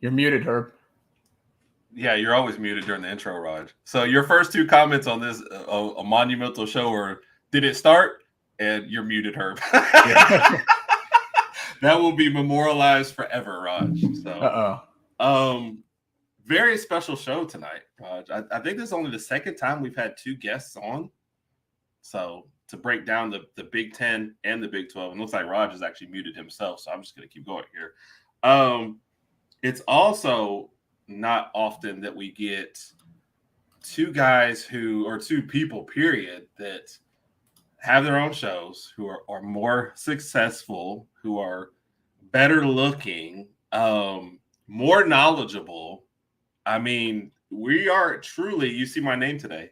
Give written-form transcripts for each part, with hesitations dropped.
You're muted, Herb. Yeah, you're always muted during the intro, Raj. So your first two comments on this a monumental show were, did it start? And you're muted, Herb. That will be memorialized forever, Raj. So, very special show tonight, Raj. I think this is only the second time we've had two guests on. So to break down the Big Ten and the Big 12, it looks like Raj has actually muted himself. So I'm just going to keep going here. It's also not often that we get two guys or two people, period, that have their own shows, who are more successful, who are better looking, more knowledgeable. I mean, we are truly, you see my name today,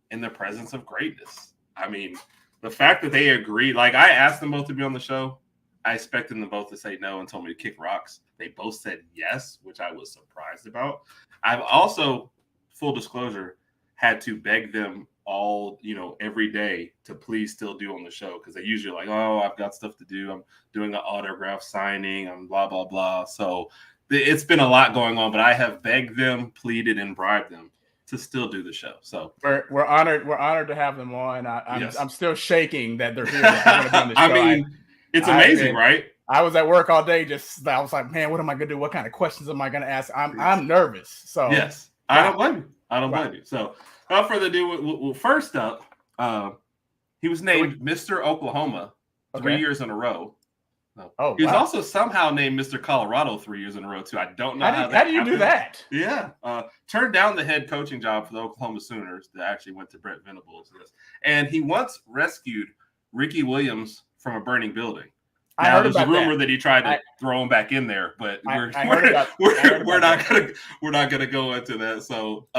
in the presence of greatness. I mean, the fact that they agreed, like I asked them both to be on the show. I expected them both to say no and told me to kick rocks. They both said yes, which I was surprised about. I've also, full disclosure, had to beg them all, every day to please still do on the show, because they usually like, oh, I've got stuff to do. I'm doing an autograph signing. I'm blah, blah, blah. So it's been a lot going on, but I have begged them, pleaded, and bribed them to still do the show. So we're honored. We're honored to have them on. I'm still shaking that they're here. I mean, it's amazing, right? I was at work all day. I was like, man, what am I gonna do? What kind of questions am I gonna ask? I'm nervous. So yes, I don't blame you. I don't blame you. So without further ado, well, first up, he was named Mr. Oklahoma 3 years in a row. He was also somehow named Mr. Colorado 3 years in a row too. I don't know how do you do that? Yeah, turned down the head coaching job for the Oklahoma Sooners that actually went to Brent Venables. And he once rescued Ricky Williams from a burning building. Now there's a rumor that he tried to throw him back in there, but we're not gonna go into that. So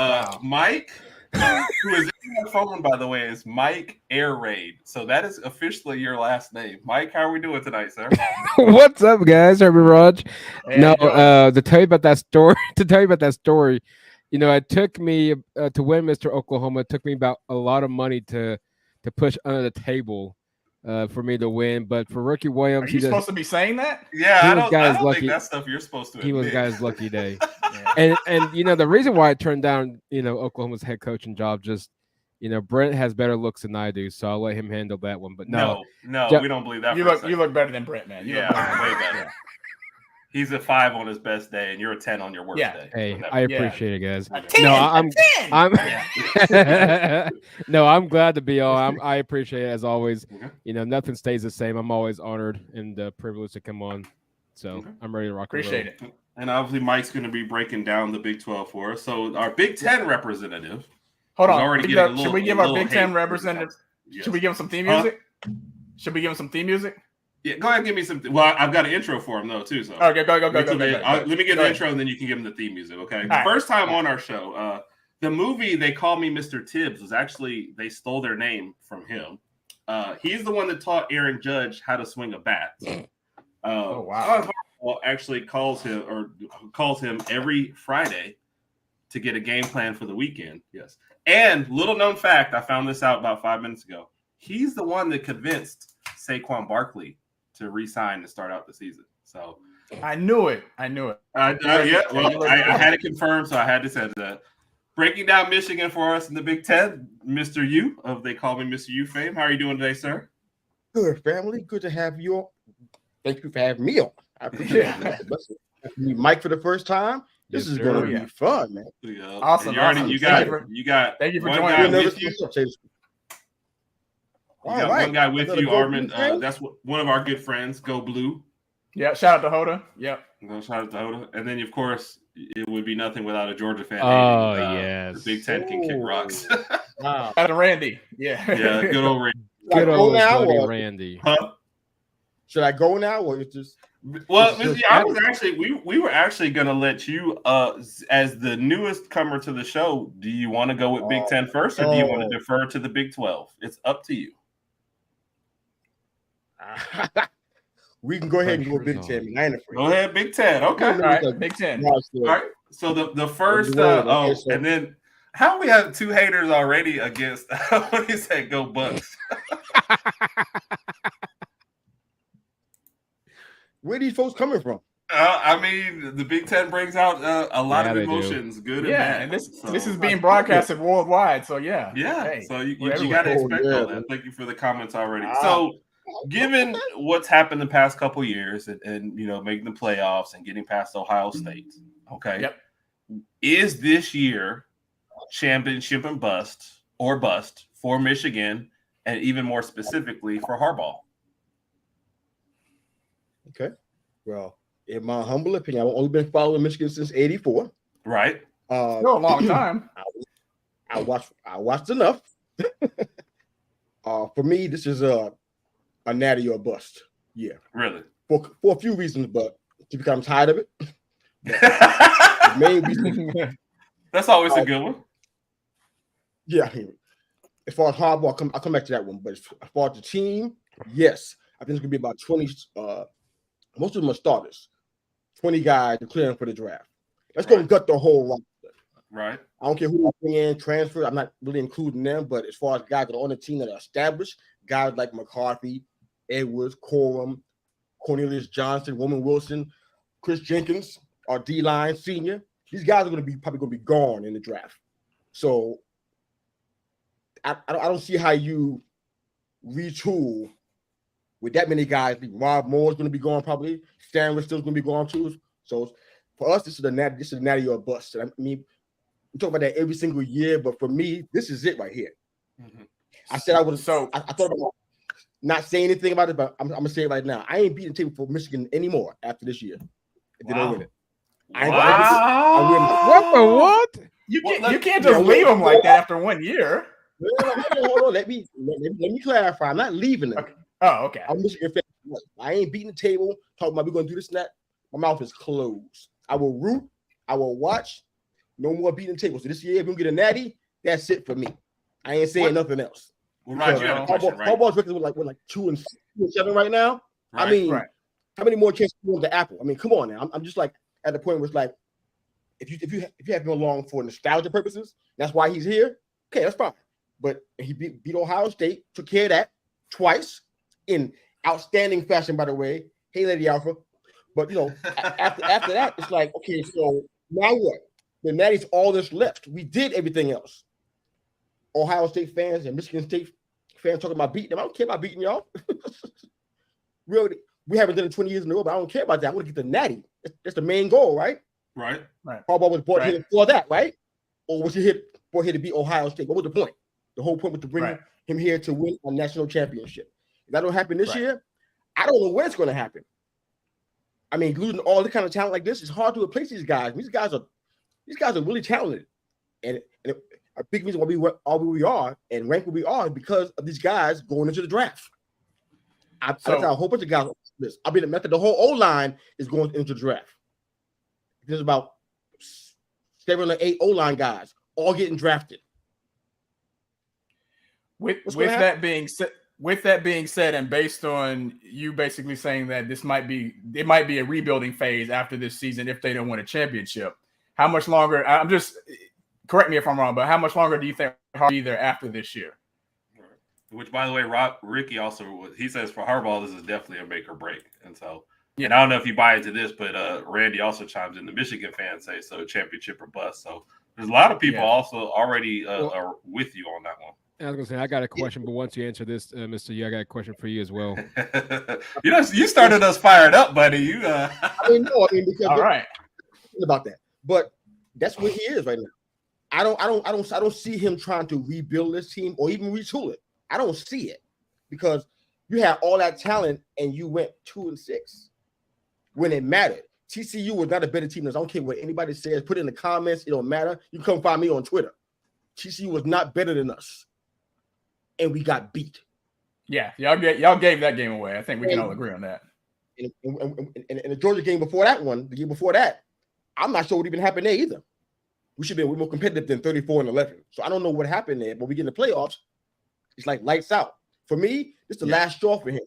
Mike, who is in the phone, by the way, is Mike Air Raid. So that is officially your last name. Mike, how are we doing tonight, sir? What's up, guys? Herbie Raj. To tell you about that story, it took me to win Mr. Oklahoma. It took me about a lot of money to push under the table for me to win. But for Ricky Williams, are you supposed to be saying that? Yeah, I don't think that's stuff you're supposed to admit. He was guy's lucky day. And the reason why I turned down Oklahoma's head coaching job, just Brent has better looks than I do, so I'll let him handle that one. But no, we don't believe that. You look better than Brent, man. Way better. Yeah. He's a 5 on his best day, and you're a 10 on your worst day. Hey, I appreciate it, guys. 10. I'm glad to be on. I appreciate it as always. Nothing stays the same. I'm always honored and privileged to come on. So I'm ready to rock. Appreciate it. And obviously, Mike's going to be breaking down the Big 12 for us. So our Big 10 representative. Hold on. Should we give our Big 10 representative? Yes. Should we give him some theme music? Yeah, go ahead and give me some. Well, I've got an intro for him, though, too. So okay, go. Let me get the intro, and then you can give him the theme music, okay? Right. First time on our show, the movie They Call Me Mr. Tibbs was actually, they stole their name from him. He's the one that taught Aaron Judge how to swing a bat. Oh, wow. Actually calls him every Friday to get a game plan for the weekend. Yes. And little known fact, I found this out about 5 minutes ago. He's the one that convinced Saquon Barkley to re-sign to start out the season. So I knew it. I had it confirmed, so I had to say that. Breaking down Michigan for us in the Big Ten, Mr. U of They Call Me Mr. U fame. How are you doing today, sir? Good, family. Good to have you on. Thank you for having me on. I appreciate it. Meet Mike for the first time. This is going to be fun, man. Yeah. Awesome. You got. Thank you for joining us. One guy with you, Armin. That's one of our good friends, Go Blue. Yeah, shout out to Hoda. Yep. Shout out to Hoda. And then, of course, it would be nothing without a Georgia fan. Oh, yes. The Big Ten can kick rocks. Wow. Shout out to Randy. Yeah. Yeah, good old Randy. Good old buddy Randy. Huh? Should I go now, or is this? Well, we were actually going to let you, as the newest comer to the show, do you want to go with Big Ten first, or do you want to defer to the Big 12? It's up to you. We can go ahead and go Big Ten. Go ahead, Big Ten. Okay. All right, Big Ten. All right. So the first, and then how we have two haters already against, what do you say, go Bucks? Where are these folks coming from? I mean, the Big Ten brings out a lot of emotions, good and bad. And this is being broadcasted worldwide, so yeah. Hey, so you got to expect all that. Thank you for the comments already. So, given what's happened the past couple years, and making the playoffs and getting past Ohio State, okay, is this year championship and bust for Michigan, and even more specifically for Harbaugh? Okay, well, in my humble opinion, I've only been following Michigan since '84. Right. Still a long time. I watched enough. For me, this is a natty or bust. Yeah. Really? For a few reasons, but because I'm tired of it. The main reason. That's always a good one. Yeah. As far as Harbaugh, I'll come back to that one. But as far as the team, yes. I think it's going to be about 20. Most of them are starters. 20 guys declaring for the draft. That's going to gut the whole roster. Right. I don't care who they bring in, transfer. I'm not really including them, but as far as guys that are on the team that are established, guys like McCarthy, Edwards, Corum, Cornelius Johnson, Roman Wilson, Chris Jenkins, our D-line senior, these guys are probably going to be gone in the draft. So I don't see how you retool with that many guys. Rob Moore's going to be gone probably. Stanley still going to be gone too. So for us, this is a natty or a bust. I mean, we talk about that every single year, but for me, this is it right here. Mm-hmm. I said I would. So I thought about not saying anything about it, but I'm gonna say it right now. I ain't beating the table for Michigan anymore after this year. If they don't win it, what? You can't just leave them like that after 1 year. Hold on. Let me clarify. I'm not leaving them. Okay. Oh, okay. I'm Michigan fan. I ain't beating the table. Talking about we're gonna do this and that. My mouth is closed. I will root. I will watch. No more beating the table. So this year, if we get a natty, that's it for me. I ain't saying nothing else. Well, Rod, you had a question, right? Harbaugh's record with 2-7 right now. Right. I mean, how many more chances do you want the Apple? I mean, come on now. I'm just like at the point where it's like, if you have him along for nostalgia purposes, that's why he's here. Okay, that's fine. But he beat Ohio State, took care of that twice in outstanding fashion, by the way. Hey, Lady Alpha. But after that, it's like, okay, so now what? The natty's all that's left. We did everything else. Ohio State fans and Michigan State fans talking about beating them. I don't care about beating y'all. Really, we haven't done it 20 years in a row, but I don't care about that. I want to get the natty. That's the main goal, right? Right. Harbaugh was brought here for that, right? Or was he brought here to beat Ohio State? What was the point? The whole point was to bring him here to win a national championship. If that don't happen this year, I don't know where it's going to happen. I mean, losing all the kind of talent like this, it's hard to replace these guys. These guys are really talented, and a big reason why we are and rank where we are is because of these guys going into the draft. I tell a whole bunch of guys this. I'll be the method. The whole O-line is going into the draft. There's about 7 or 8 O-line guys all getting drafted. With that being said, and based on you basically saying that it might be a rebuilding phase after this season if they don't win a championship. How much longer? I'm just correct me if I'm wrong, but how much longer do you think Harbaugh will be there after this year? Which, by the way, Ricky also he says for Harbaugh this is definitely a make or break, and so and I don't know if you buy into this, but Randy also chimes in. The Michigan fans say so, championship or bust. So there's a lot of people also already are with you on that one. I was gonna say I got a question, but once you answer this, Mr. Yu, I got a question for you as well. You started us fired up, buddy. Because all right about that, but that's where he is right now. I don't see him trying to rebuild this team or even retool it. I don't see it because you had all that talent and you went 2-6 when it mattered. TCU was not a better team than us. I don't care what anybody says. Put it in the comments. It don't matter. You can come find me on Twitter. TCU was not better than us. And we got beat. Yeah, y'all gave that game away. I think we can all agree on that. And the Georgia game before that one, the game before that, I'm not sure what even happened there either. We should be more competitive than 34-11. So I don't know what happened there, but we get in the playoffs. It's like lights out. For me, this is the last straw for him.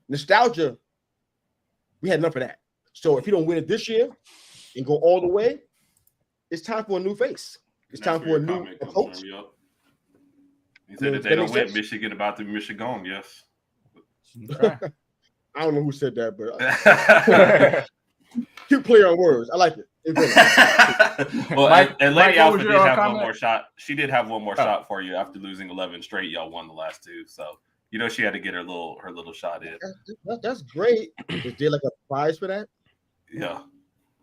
Nostalgia, we had enough of that. So if he don't win it this year and go all the way, it's time for a new face. It's time for a new approach. He said if they don't win, Michigan about to be Michigan, yes. I don't know who said that, but Cute play on words. I like it. Well, Mike- and Mike, Lady what Alpha was did your have comment? one more shot. She did have one more Oh. shot for you after losing 11 straight. Y'all won the last 2, so you know she had to get her little shot in. That's great. Is there like a prize for that? Yeah.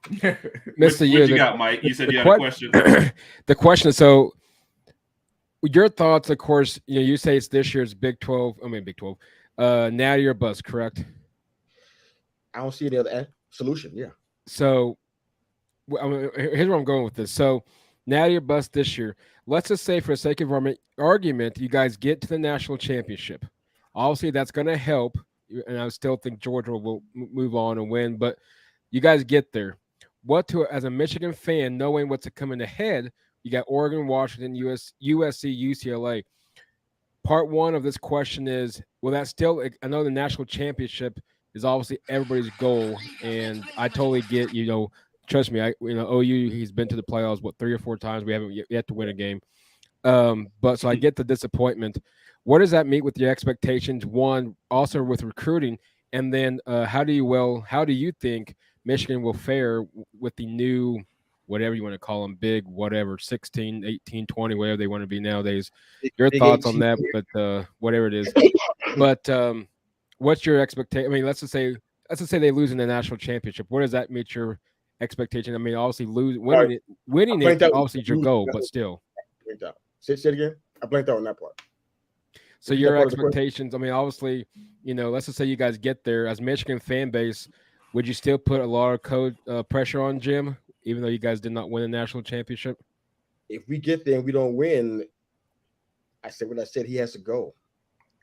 Mr. What You, you got, Mike? You said you had a question. The question is, so your thoughts, of course, you say it's this year's Big 12. I mean, Big 12. Natty or bust, correct? I don't see the other solution. Yeah. So here's where I'm going with this. So Natty or bust this year. Let's just say, for the sake of argument, you guys get to the national championship. Obviously, that's going to help, and I still think Georgia will move on and win. But you guys get there. As a Michigan fan, knowing what's coming ahead, you got Oregon, Washington, USC, UCLA. Part one of this question is, will that still? I know the national championship is obviously everybody's goal, and I totally get. Trust me, OU, he's been to the playoffs 3 or 4 times. We haven't yet to win a game. But so I get the disappointment. What does that meet with your expectations? One, also with recruiting, and then how do you think Michigan will fare with the new, whatever you want to call them, big, whatever, 16, 18, 20, whatever they want to be nowadays? Your Big thoughts 18. on that, but whatever it is. But what's your expectation? I mean, let's just say they lose in the national championship. Where does that meet your expectation? I mean, obviously winning it obviously is your goal, but still. Say it again. I blanked out on that part. So your expectations, I mean, obviously, let's just say you guys get there as Michigan fan base. Would you still put a lot of pressure on Jim, even though you guys did not win a national championship? If we get there and we don't win, I said what I said. He has to go.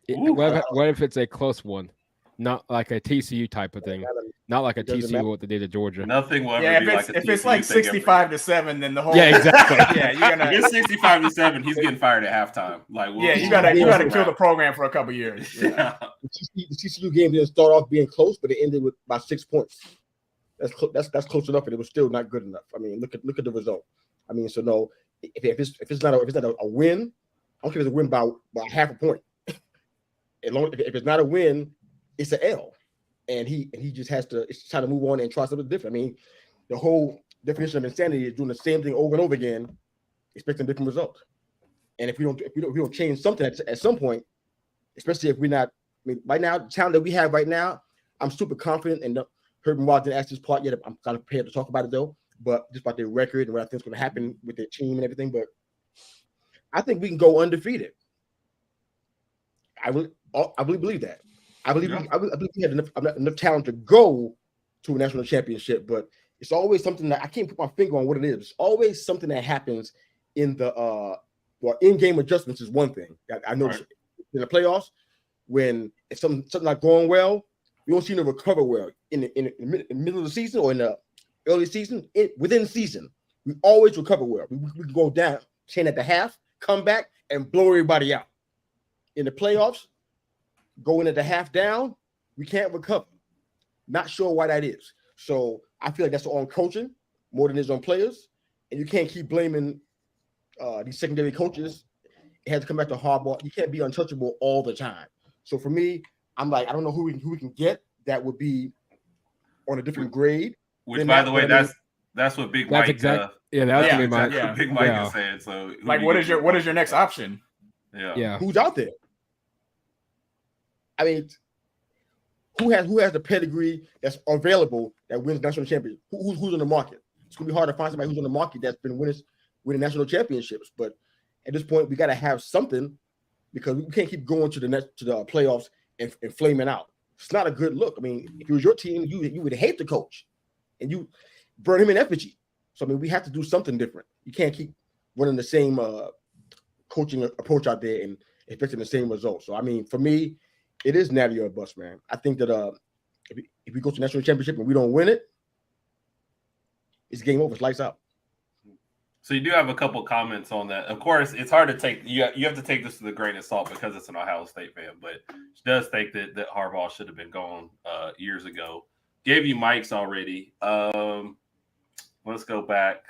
What if it's a close one, not like a TCU type of thing, not like a TCU what they did to Georgia? Nothing will ever be like a TCU. If it's like 65-7, then the whole exactly. You're If it's 65-7, he's getting fired at halftime. Like, you gotta kill the program for a couple years. Yeah. The TCU game didn't start off being close, but it ended with about 6 points. That's close enough, and it was still not good enough. I mean, look at the result. I mean, so no, if it's not a win, I don't care if it's a win by half a point. If it's not a win, it's an L, and he just has to. It's trying to move on and try something different. I mean, the whole definition of insanity is doing the same thing over and over again, expecting different results. And if we don't change something at some point, especially if we're not. I mean, right now, the talent that we have right now, I'm super confident. And Urban Meyer didn't ask this part yet. I'm kind of prepared to talk about it though. But just about their record and what I think is going to happen with their team and everything. But I think we can go undefeated. I really believe that. I believe we have enough talent to go to a national championship, but it's always something that I can't put my finger on what it is. It's always something that happens in the in-game adjustments is one thing. I know right. In the playoffs, when if something not going well, we don't seem to recover well in the middle of the season or in the early season. Within the season, we always recover well. We can go down 10 at the half, come back, and blow everybody out. In the playoffs, going at the half down, we can't recover. Not sure why that is. So I feel like that's on coaching more than it is on players. And you can't keep blaming these secondary coaches. It has to come back to Harbaugh. You can't be untouchable all the time. So for me, I'm like, I don't know who we can get that would be on a different grade. Which, by the way, that's what Big Mike. Big Mike is saying. So, like, what is your next option? Yeah. Who's out there? I mean, who has the pedigree that's available that wins national championship? Who's on the market? It's gonna be hard to find somebody who's on the market that's been winning national championships. But at this point, we got to have something because we can't keep going to the playoffs and flaming out. It's not a good look. I mean, if it was your team, you would hate the coach and you burn him in effigy. So I mean, we have to do something different. You can't keep running the same coaching approach out there and expecting the same results. So I mean, for me, it is natty or bust, man. I think that if we go to national championship and we don't win it, it's game over. It's lights out. So you do have a couple comments on that. Of course, it's hard to take. You have to take this with a grain of salt because it's an Ohio State fan, but she does think that Harbaugh should have been gone years ago. Gave you mics already. Let's go back.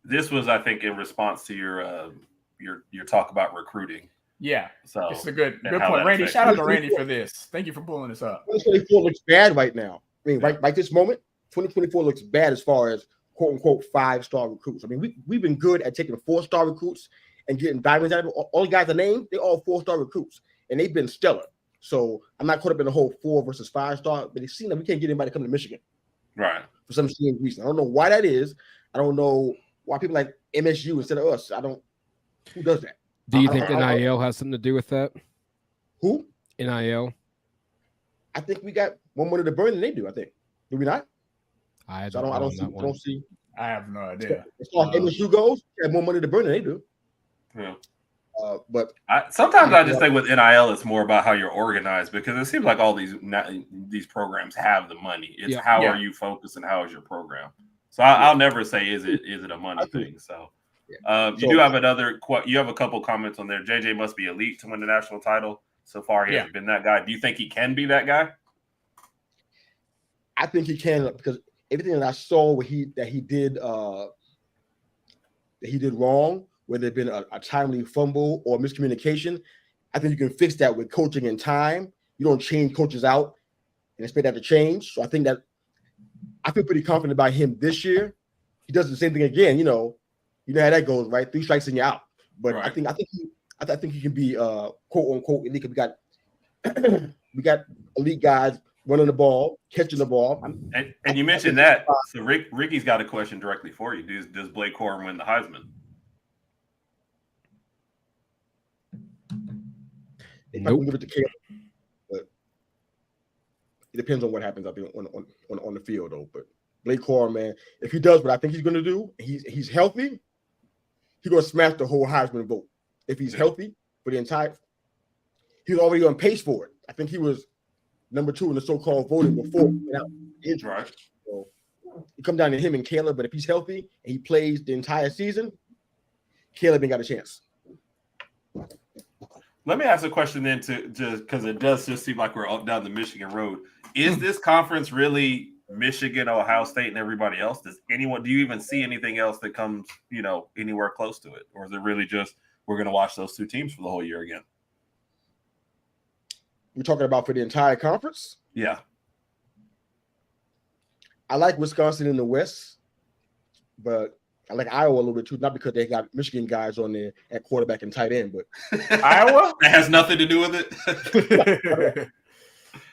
This was, I think, in response to your talk about recruiting. Yeah, so it's a good point, Randy. Shout out to Randy for this. Thank you for pulling this up. 2024 looks bad right now. I mean, right this moment, 2024 looks bad as far as quote unquote 5-star recruits. I mean, we've been good at taking 4-star recruits and getting diamonds out of them. All the guys I named, they're all 4-star recruits, and they've been stellar. So I'm not caught up in the whole 4 versus 5-star, but it seems like we can't get anybody to come to Michigan. Right. For some strange reason. I don't know why that is. I don't know why people like MSU instead of us. Who does that? Do you think NIL has something to do with that? Who? NIL? I think we got more money to burn than they do, I think. Do we not? I don't see. I have no idea. As far as MSU goes, they have more money to burn than they do. Yeah. But sometimes I just think with NIL, it's more about how you're organized, because it seems like all these programs have the money. It's how are you focused and how is your program. So I'll never say is it a money thing. So you do have you have a couple comments on there. JJ must be elite to win the national title. So far, he hasn't been that guy. Do you think he can be that guy? I think he can, because everything that I saw that he did wrong, whether it been a timely fumble or miscommunication, I think you can fix that with coaching and time. You don't change coaches out and expect that to change. So I think that I feel pretty confident about him this year. He does the same thing again. You know how that goes, right? 3 strikes and you're out. But right. I think he can be quote unquote elite. We got elite guys running the ball, catching the ball. And you mentioned that. So Ricky's got a question directly for you. Does Blake Corum win the Heisman? They probably give it to Caleb, but it depends on what happens out there on the field, though. But Blake Corum, man, if he does what I think he's going to do, he's healthy, he's going to smash the whole Heisman vote. If he's healthy for the entire, he's already on pace for it. I think he was number 2 in the so-called voting before injury. Right. So it comes down to him and Caleb. But if he's healthy and he plays the entire season, Caleb ain't got a chance. Let me ask a question then, because it does just seem like we're up down the Michigan road. Is this conference really Michigan, Ohio State, and everybody else? Do you even see anything else that comes, anywhere close to it? Or is it really just we're going to watch those 2 teams for the whole year again? We're talking about for the entire conference? Yeah. I like Wisconsin in the West, but I like Iowa a little bit too, not because they got Michigan guys on there at quarterback and tight end, but Iowa that has nothing to do with it.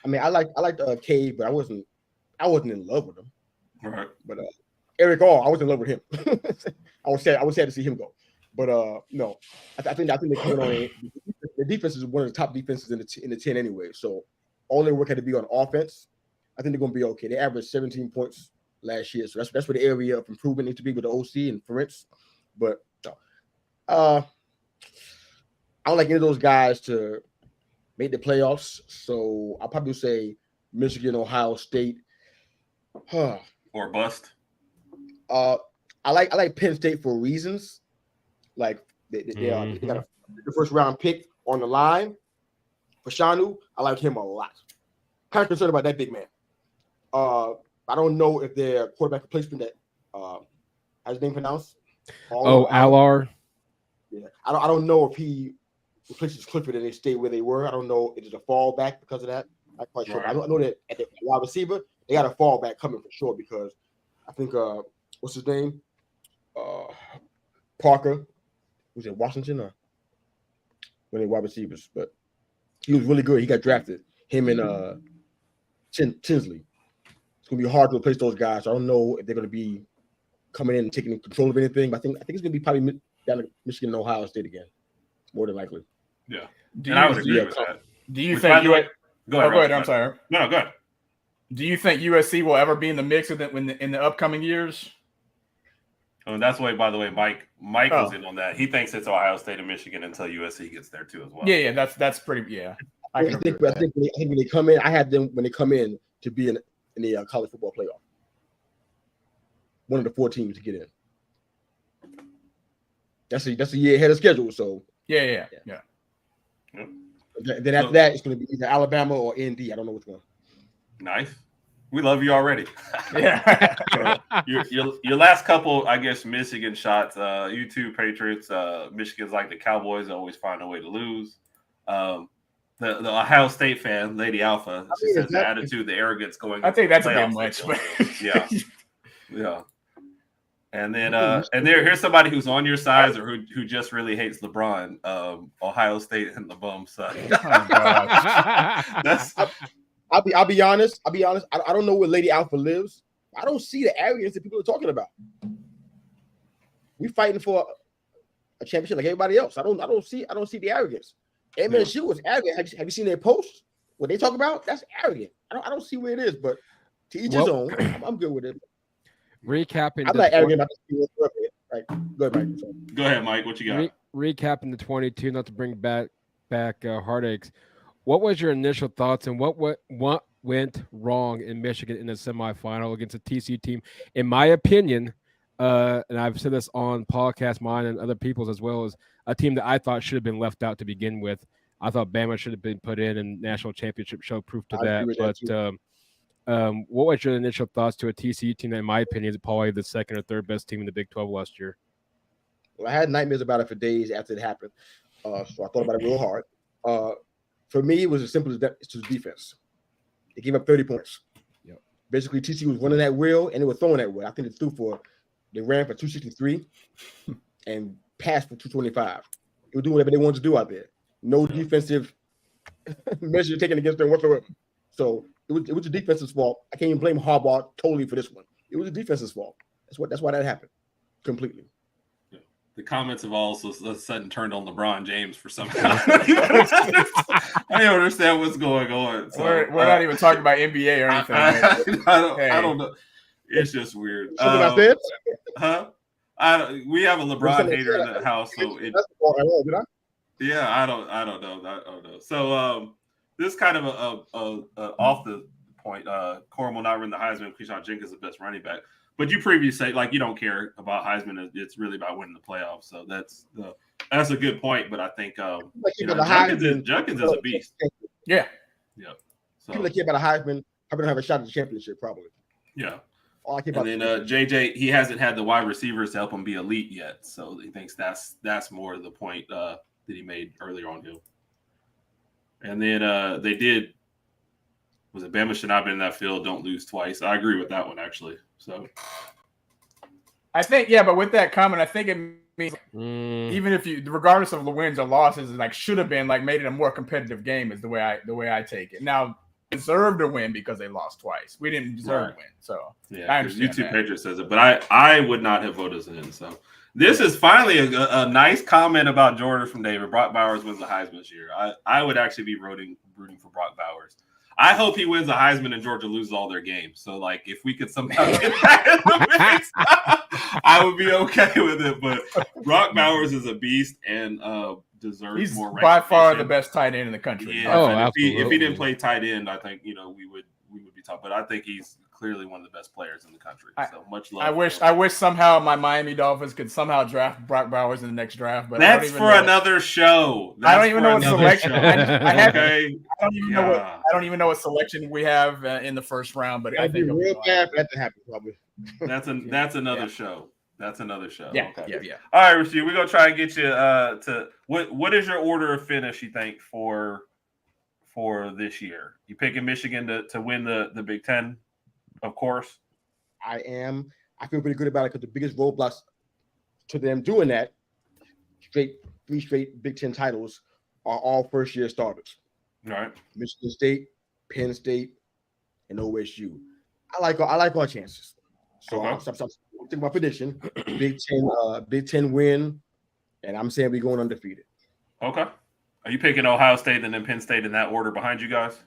I mean, I liked Cade, but I wasn't in love with him. Right. But Eric All, I was in love with him. I was sad to see him go. But no, I think they're coming on. The defense is one of the top defenses in the 10 anyway. So all their work had to be on offense. I think they're going to be okay. They averaged 17 points last year, so that's where the area of improvement needs to be with the OC and Ferentz. But I don't like any of those guys to make the playoffs, so I'll probably say Michigan, Ohio State, or bust. I like Penn State for reasons, like they got the first round pick on the line for Shanu. I like him a lot. Kind of concerned about that big man. I don't know if their quarterback replacement that how's his name pronounced? Alar. Yeah, I don't know if he replaces Clifford and they stay where they were. I don't know if it's a fallback because of that. I'm not quite sure. Right. I know that at the wide receiver they got a fallback coming for sure because I think what's his name? Parker. Was it Washington or one of the wide receivers? But he was really good. He got drafted. Him and Tinsley. It's gonna be hard to replace those guys. I don't know if they're gonna be coming in and taking control of anything. But I think it's gonna be probably down to Michigan and Ohio State again, more than likely. Yeah, I would agree with that. Do you think Go ahead. Go ahead. I'm sorry. No, go ahead. Do you think USC will ever be in the mix in the upcoming years? Oh, that's why. By the way, Mike was in on that. He thinks it's Ohio State and Michigan until USC gets there too as well. Yeah, that's pretty. Yeah, I think when they come in, I had them when they come in to be in the college football playoff. One of the 4 teams to get in. That's a year ahead of schedule. So yeah. Then after that, it's going to be either Alabama or ND. I don't know which one. Nice. We love you already. Yeah. your last couple, I guess, Michigan shots. You two Patriots. Michigan's like the Cowboys; always find a way to lose. the Ohio State fan, Lady Alpha. She says the attitude, the arrogance going. I think that's a bit much. But yeah, yeah. And then here's somebody who's on your side or who just really hates LeBron. Ohio State and the bum side. Oh, I'll be honest. I don't know where Lady Alpha lives. I don't see the arrogance that people are talking about. We fighting for a championship like everybody else. I don't see the arrogance. MSU was arrogant. Have you seen their posts? What they talk about? That's arrogant. I don't see where it is, but to each his own. I'm good with it. Recapping. I'm not arrogant about this. Right. Go ahead, Mike. Go ahead, Mike. What you got? Recapping the 22, not to bring back heartaches. What was your initial thoughts and what went wrong in Michigan in the semifinal against a TCU team? In my opinion, and I've said this on podcast mine and other people's as well, as a team that I thought should have been left out to begin with. I thought Bama should have been put in, and national championship show proof to that. But what was your initial thoughts to a TCU team that, in my opinion, is probably the second or third best team in the Big 12 last year? Well, I had nightmares about it for days after it happened, so I thought about it real hard. For me, it was as simple as that. It's just defense. They gave up 30 points. Yep. Basically, TCU was running that wheel, and they were throwing that wheel. I think they ran for 263 and passed for 225. They were doing whatever they wanted to do out there. No defensive measure taken against them whatsoever. So it was a defensive fault. I can't even blame Harbaugh totally for this one. It was a defensive fault. That's why that happened completely. The comments have also sudden turned on LeBron James for some reason. I don't understand what's going on. So, we're not even talking about NBA or anything. I don't know. It's just weird. Something I said? Huh? We have a LeBron hater in the house, so did I? Yeah, I don't know. So this is kind of a off the point. Corum will not win the Heisman. Keyshawn Jenkins is the best running back. But you previously said, like, you don't care about Heisman. It's really about winning the playoffs. So that's a good point. But I think Jenkins is a beast. Yeah. So people that care about a Heisman probably don't have a shot at the championship, probably. Yeah. All I care about. And then JJ, he hasn't had the wide receivers to help him be elite yet. So he thinks that's more the point that he made earlier on him. And then they did. Was it Bama should not have been in that field? Don't lose twice. I agree with that one, actually. So I think, but with that comment, I think it means even if you, regardless of the wins or losses, like should have been like made it a more competitive game is the way I take it. Now deserved to win because they lost twice. We didn't deserve to win. So yeah, I understand YouTube Pedro says it, but I would not have voted us in. So this is finally a nice comment about Jordan from David. Brock Bowers wins the Heisman this year. I would actually be rooting for Brock Bowers. I hope he wins the Heisman and Georgia loses all their games. So, like, if we could somehow get that in the mix, I would be okay with it. But Brock Bowers is a beast and deserves more recognition. By far the best tight end in the country. Yeah, if he didn't play tight end, I think we would be tough. But I think he's clearly one of the best players in the country. So much love. I wish somehow my Miami Dolphins could somehow draft Brock Bowers in the next draft. But that's for another show. I don't even know what selection. I don't even know what selection we have in the first round. But I think real bad for that to happen. Probably. That's another show. That's another show. Yeah. Okay. Yeah. All right, Rasheed, we're gonna try and get you to what is your order of finish? You think for this year? You picking Michigan to win the Big Ten? Of course. I am. I feel pretty good about it because the biggest roadblocks to them doing that, three straight Big Ten titles, are all first-year starters. All right. Michigan State, Penn State, and OSU. I like our chances. So I'm taking my prediction. Big Ten win, and I'm saying we're going undefeated. Okay. Are you picking Ohio State and then Penn State in that order behind you guys?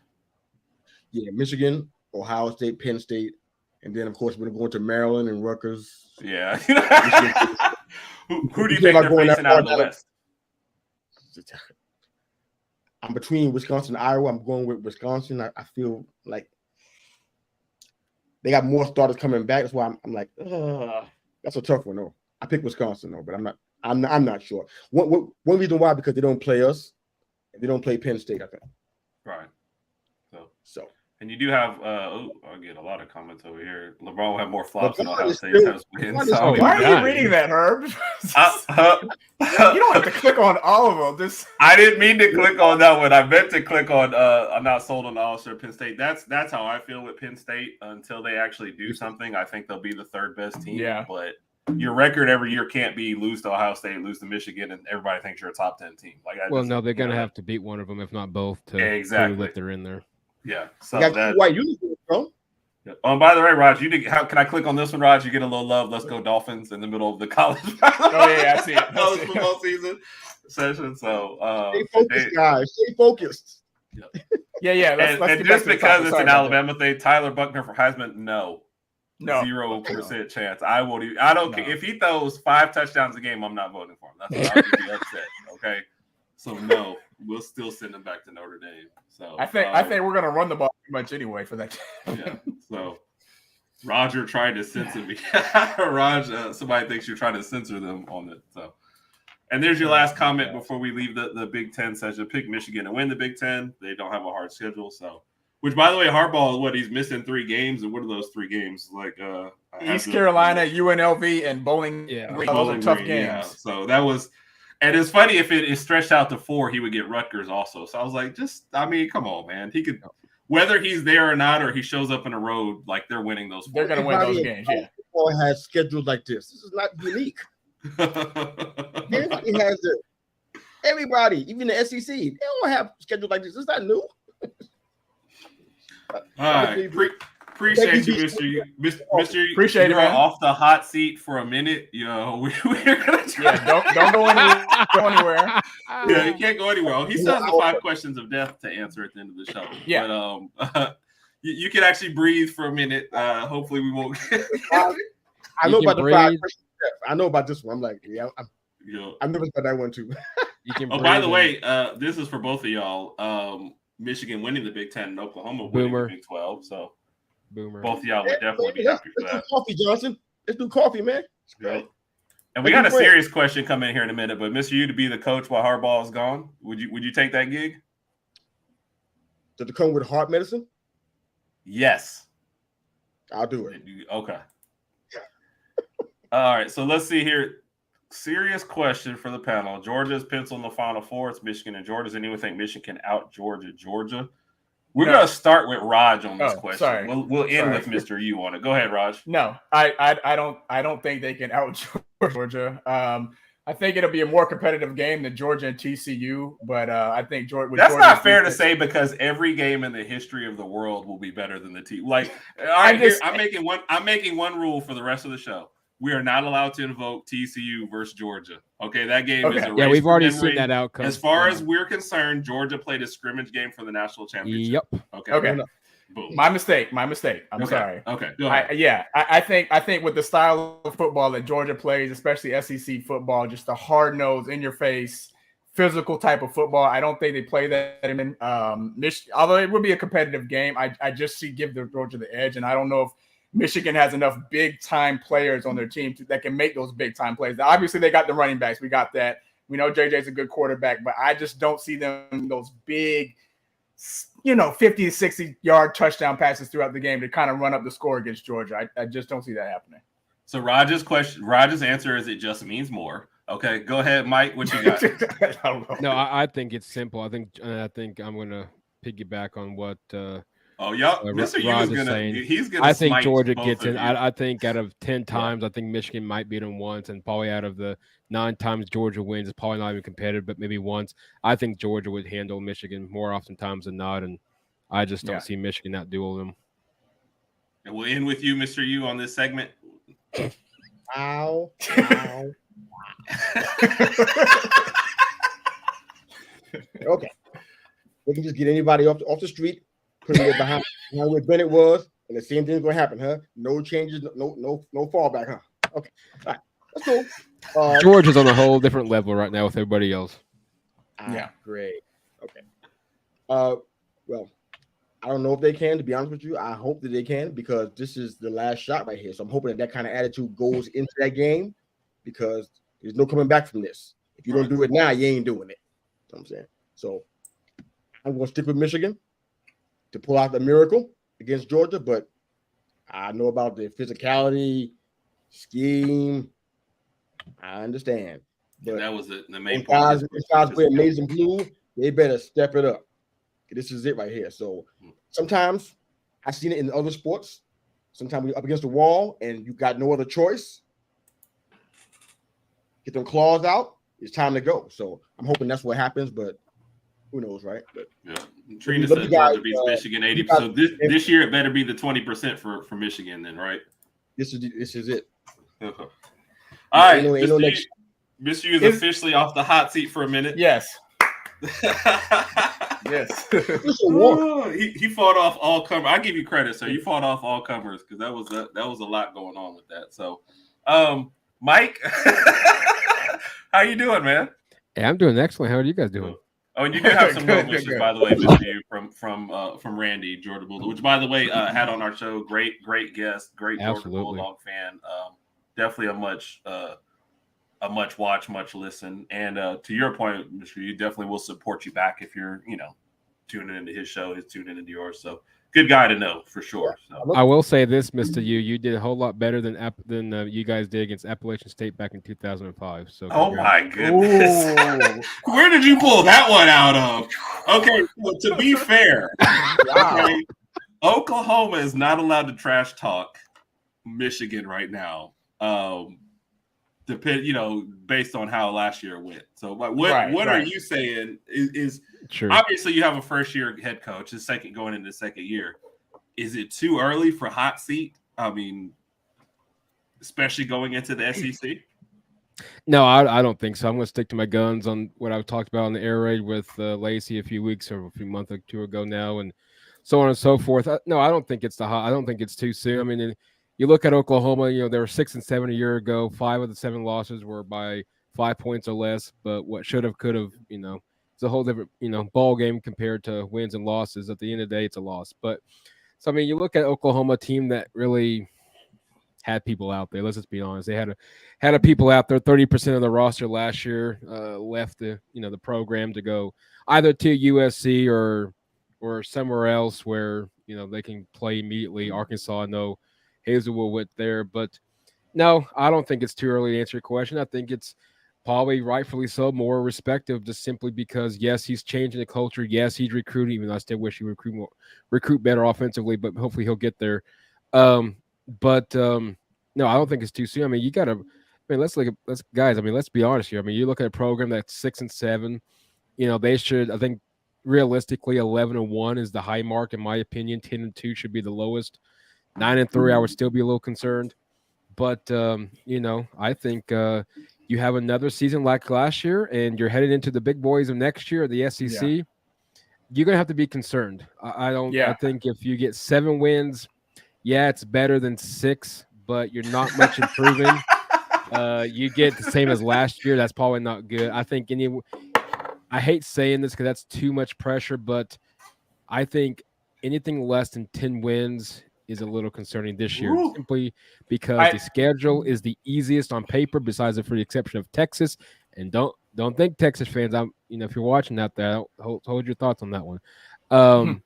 Yeah, Michigan, Ohio State, Penn State, and then of course we're going to Maryland and Rutgers. Yeah. who do you think they're facing out of the West? I'm between Wisconsin and Iowa. I'm going with Wisconsin. I feel like they got more starters coming back. That's why I'm like, that's a tough one though. I pick Wisconsin though, but I'm not sure. One reason why, because they don't play us, and they don't play Penn State, I think. Right. So And you do have, I get a lot of comments over here. LeBron will have more flops than LeBron Ohio is State still- has wins. LeBron is So, still- Why are you God. reading that, Herb? You I don't have to click on all of them. Just didn't mean to click on that one. I meant to click on I'm not sold on All-Star Penn State. That's how I feel with Penn State until they actually do something. I think they'll be the third best team. Yeah. But your record every year can't be lose to Ohio State, lose to Michigan, and everybody thinks you're a top 10 team. No, they're gonna have to beat one of them, if not both, to Exactly. prove that they're in there. Yeah. You So got that. two white uniforms, bro. Yeah. Oh, and by the way, Raj, how can I click on this one, Raj? You get a little love. Let's go Dolphins in the middle of the college. yeah, I see it. college football season session. So Stay focused, guys. Stay focused. yeah. Let's and get back just to the because topic. it's Sorry an about Alabama thing, Tyler Buckner for Heisman, no. No. 0% chance. I won't even. I don't care if he throws 5 touchdowns a game. I'm not voting for him. That's I'll just be upset. Okay, so no, we'll still send him back to Notre Dame. So I think we're gonna run the ball too much anyway for that. yeah. So Roger trying to censor me. Somebody thinks you're trying to censor them on it. So, and there's your last comment before we leave the Big Ten session. Pick Michigan to win the Big Ten. They don't have a hard schedule, so. Which, by the way, Harbaugh, he's missing 3 games, and what are those 3 games? East Carolina, UNLV, and Bowling. Yeah. Green. Those are tough Green, games. yeah. So that was, and it's funny if it is stretched out to 4, he would get Rutgers also. So I was like, come on, man. He could, whether he's there or not, or he shows up in a road, they're winning those 4. They're gonna win those games. Yeah. Football has schedules like this. This is not unique. Everybody has it. Everybody, even the SEC, they don't have schedules like this. It's not new. All right. Appreciate you, Mr. Appreciate it, you're man. off the hot seat for a minute. We're gonna try. Yeah, don't go anywhere. Yeah, he can't go anywhere. He still has the 5 questions of death to answer at the end of the show. Yeah. But you can actually breathe for a minute. Hopefully we won't. I know You about can the 5 breathe. questions. I know about this one. I'm like, I'm nervous about that one too. You can by the breathe way, this is for both of y'all. Michigan winning the Big Ten and Oklahoma winning Boomer. the Big 12. So Boomer. both of y'all would definitely be happy for Let's that. do coffee, Johnson. Let's do coffee, man. It's great. And we got a serious question coming in here in a minute, but Mr. U to be the coach while Harbaugh is gone, would you take that gig? Does it come with heart medicine? Yes. I'll do it. Okay. All right. So let's see here. Serious question for the panel. Georgia's pencil in the Final Four. It's Michigan and Georgia. Does anyone think Michigan can out Georgia? We're No. going to start with Raj on this question. Sorry. We'll end Sorry. with Mr. U on it. Go ahead, Raj. No, I don't think they can out Georgia. I think it'll be a more competitive game than Georgia and TCU, but I think Georgia. That's not fair to say because every game in the history of the world will be better than the team. All right, I'm making one rule for the rest of the show. We are not allowed to invoke TCU versus Georgia. Okay, that game is a race. Yeah, we've already for seen memory. that outcome. As far as we're concerned, Georgia played a scrimmage game for the national championship. Yep. Okay. Boom. My mistake. I'm Okay. sorry. Okay. Go ahead. I think with the style of football that Georgia plays, especially SEC football, just a hard nosed, in your face, physical type of football. I don't think they play that in Michigan. Although it would be a competitive game, I just give the Georgia the edge, and I don't know if Michigan has enough big time players on their team that can make those big time plays. Now, obviously, they got the running backs. We got that. We know JJ's a good quarterback, but I just don't see them those big, 50 to 60 yard touchdown passes throughout the game to kind of run up the score against Georgia. I just don't see that happening. So Raj's answer is it just means more. Okay, go ahead, Mike. What you got? No, I think it's simple. I think I'm gonna piggyback on what Mr. U Raj is is gonna. saying. He's gonna. I think smite Georgia both gets of in. you. I think out of 10 times, I think Michigan might beat them once, and probably out of the 9 times Georgia wins, it's probably not even competitive, but maybe once. I think Georgia would handle Michigan more often times than not, and I just don't see Michigan outduel them. And we'll end with you, Mr. U, on this segment. Ow. Okay. We can just get anybody off the street, put them behind where Bennett was, and the same thing's gonna happen, huh? No changes, no fallback, huh? Okay. All right. That's cool. Georgia's on a whole different level right now with everybody else. Yeah. Great. Okay. Well, I don't know if they can, to be honest with you. I hope that they can because this is the last shot right here. So I'm hoping that kind of attitude goes into that game because there's no coming back from this. If you don't do it now, you ain't doing it. You know what I'm saying? So I'm going to stick with Michigan. to pull out the miracle against Georgia, but I know about the physicality, scheme. I understand. But that was the main guys point. wearing maize and blue, they better step it up. This is it right here. So sometimes I've seen it in other sports. Sometimes we're up against the wall and you got no other choice. Get them claws out. It's time to go. So I'm hoping that's what happens, but who knows, right? But yeah. Trina said Georgia beats Michigan 80%. So this year it better be the 20% for Michigan then, right? This is it. All right. Mr. U is officially off the hot seat for a minute. Yes. Yes. He fought off all comers. I give you credit, sir. You fought off all comers because that was a lot going on with that. So, Mike, how you doing, man? Hey, I'm doing excellent. How are you guys doing? Oh, and you do have some well wishes, by the way, Mr. U, from Randy, Georgia Bulldog, which, by the way, had on our show. Great guest, great Georgia Bulldog fan. Definitely a much watch, much listen. And to your point, Mr. U, definitely will support you back if you're, tuning into his show, he's tuning into yours. So good guy to know for sure. So. I will say this, Mr. U, you did a whole lot better than you guys did against Appalachian State back in 2005. So oh my goodness, where did you pull that one out of? Okay, well, to be fair, okay, Oklahoma is not allowed to trash talk Michigan right now. Based on how last year went. So what are you saying is true. Obviously you have a first year head coach, going into the second year. Is it too early for hot seat? I mean, especially going into the SEC? No, I don't think so. I'm going to stick to my guns on what I've talked about on the air raid with Lacey a few weeks or a few months or two ago now, and so on and so forth. I don't think it's I don't think it's too soon. I mean, you look at Oklahoma, they were 6-7 a year ago. 5 of the 7 losses were by 5 points or less. But what should have, could have, it's a whole different, ball game compared to wins and losses. At the end of the day, it's a loss. But so I mean, you look at Oklahoma, team that really had people out there. Let's just be honest. They had a people out there. 30% of the roster last year left the program to go either to USC or somewhere else where they can play immediately. Arkansas, no. Hazelwood went there, but no, I don't think it's too early to answer your question. I think it's probably rightfully so more respective just simply because, yes, he's changing the culture. Yes, he's recruiting, even though I still wish he would recruit better offensively, but hopefully he'll get there. No, I don't think it's too soon. I mean, let's be honest here. I mean, you look at a program that's 6-7, they should, I think realistically 11-1 is the high mark in my opinion. 10-2 should be the lowest. 9-3, I would still be a little concerned, but I think you have another season like last year, and you're headed into the big boys of next year, the SEC. Yeah. You're gonna have to be concerned. I think if you get 7 wins, it's better than 6, but you're not much improving. You get the same as last year. That's probably not good. I think I hate saying this because that's too much pressure, but I think anything less than 10 wins is a little concerning this year, simply because the schedule is the easiest on paper, besides for the exception of Texas. And don't think Texas fans. If you're watching out there, hold your thoughts on that one. I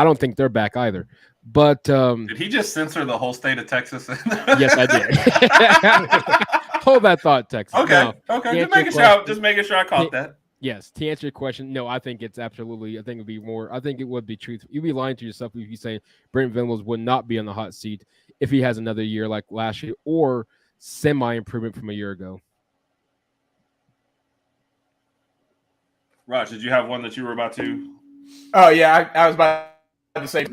don't think they're back either. But did he just censor the whole state of Texas? Yes, I did. Hold that thought, Texas. Okay, okay. Just making sure I caught that. Yes, to answer your question, no, I think it's absolutely. I think it would be truth. You'd be lying to yourself if you say Brent Venables would not be on the hot seat if he has another year like last year or semi improvement from a year ago. Raj, did you have one that you were about to? Oh yeah, I was about to say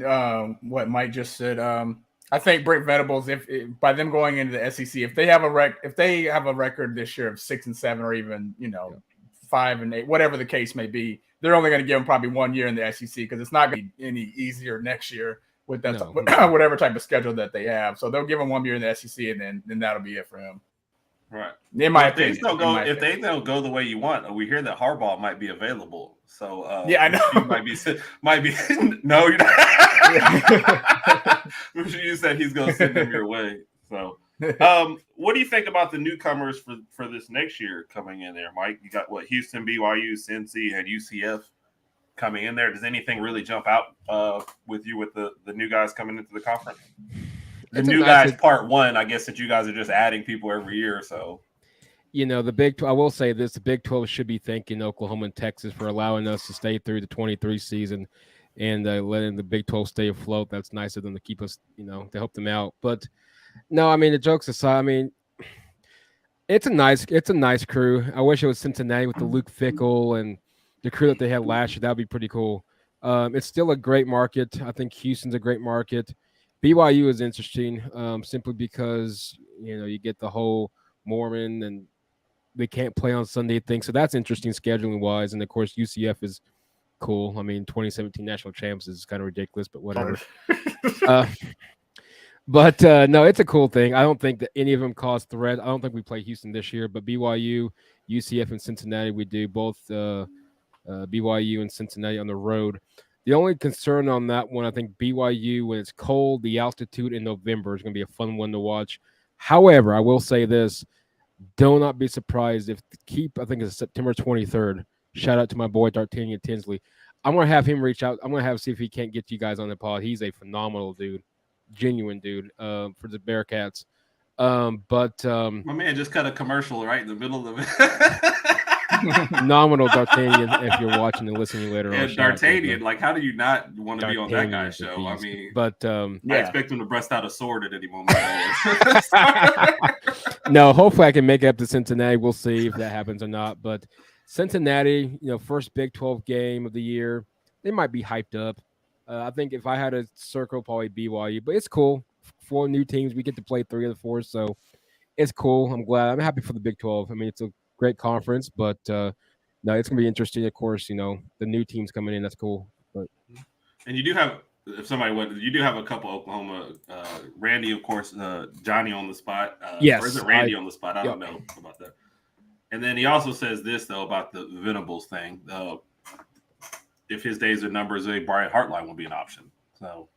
what Mike just said. I think Brent Venables, if by them going into the SEC, if they have a record this year of 6-7 or even 5-8, whatever the case may be, they're only going to give him probably 1 year in the SEC because it's not going to be any easier next year with that whatever type of schedule that they have. So they'll give him 1 year in the SEC, and then that'll be it for him. Right. In my opinion, if they don't go the way you want, we hear that Harbaugh might be available. So I know might be no, you're not. You said he's going to send them your way. So. What do you think about the newcomers for this next year coming in there, Mike? You got Houston, BYU, Cincy, and UCF coming in there. Does anything really jump out with you with the new guys coming into the conference? The new guys, part one, I guess that you guys are just adding people every year or so. You know, I will say this, the Big 12 should be thanking Oklahoma and Texas for allowing us to stay through the 23 season and letting the Big 12 stay afloat. That's nice of them to keep us, you know, to help them out. But no, I mean, the jokes aside, I mean, it's a nice crew. I wish it was Cincinnati with the Luke Fickell and the crew that they had last year. That would be pretty cool. It's still a great market. I think Houston's a great market. BYU is interesting simply because, you know, you get the whole Mormon and they can't play on Sunday thing. So that's interesting scheduling wise. And of course, UCF is cool. I mean, 2017 national champs is kind of ridiculous, but whatever. But no, it's a cool thing. I don't think that any of them cause threat. I don't think we play Houston this year, but BYU, UCF, and Cincinnati, we do both BYU and Cincinnati on the road. The only concern on that one, I think BYU, when it's cold, the altitude in November is going to be a fun one to watch. However, I will say this. Do not be surprised if I think it's September 23rd. Shout out to my boy D'Artagnan Tinsley. I'm going to have him reach out. I'm going to see if he can't get you guys on the pod. He's a phenomenal dude. Genuine dude for the Bearcats. My man just cut a commercial right in the middle of it. Phenomenal D'Artagnan, if you're watching and listeing later on. D'Artagnan, like, how do you not want to be on that guy's show? I mean, but I expect him to bust out a sword at any moment. No, hopefully I can make it up to Cincinnati. We'll see if that happens or not. But Cincinnati, you know, first Big 12 game of the year, they might be hyped up. I think if I had a circle, probably BYU, but it's cool. 4 new teams. We get to play 3 of the 4, so it's cool. I'm glad. I'm happy for the Big 12. I mean, it's a great conference, but no, it's going to be interesting. Of course, you know, the new teams coming in. That's cool. But and you do have, if somebody would, you do have a couple Oklahoma. Randy, of course, Johnny on the spot. Yes. Or is it Randy on the spot? I don't know about that. And then he also says this, though, about the Venables thing. If his days are numbers, a Brian Hartline will be an option. So,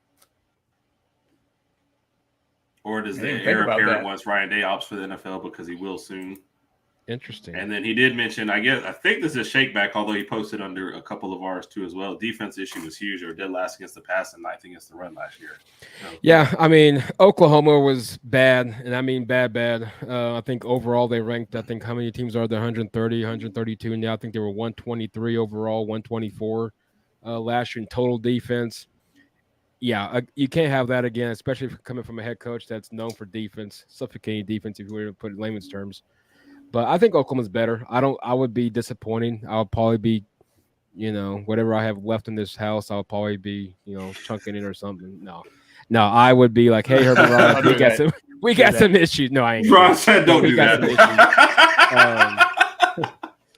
or does the heir apparent wants Ryan Day opts for the NFL because he will soon? Interesting. And then he did mention, I think this is Shakeback, although he posted under a couple of ours too as well. Defense issue was huge. They were dead last against the pass and 9th against the run last year. So, yeah, I mean, Oklahoma was bad, and I mean bad. I think overall they ranked, I think how many teams are there? 130, 132. Now I think they were 123 overall, 124 last year in total defense. Yeah, you can't have that again, especially if coming from a head coach that's known for defense, suffocating defense, if you were to put it in layman's terms. But I think Oklahoma's better. I would be disappointing. I'll probably be, you know, whatever I have left in this house, I'll probably be, you know, chunking it or something. No, I would be like, hey, Herbert Rod, we got some issues. No, I ain't. Ron said don't do that.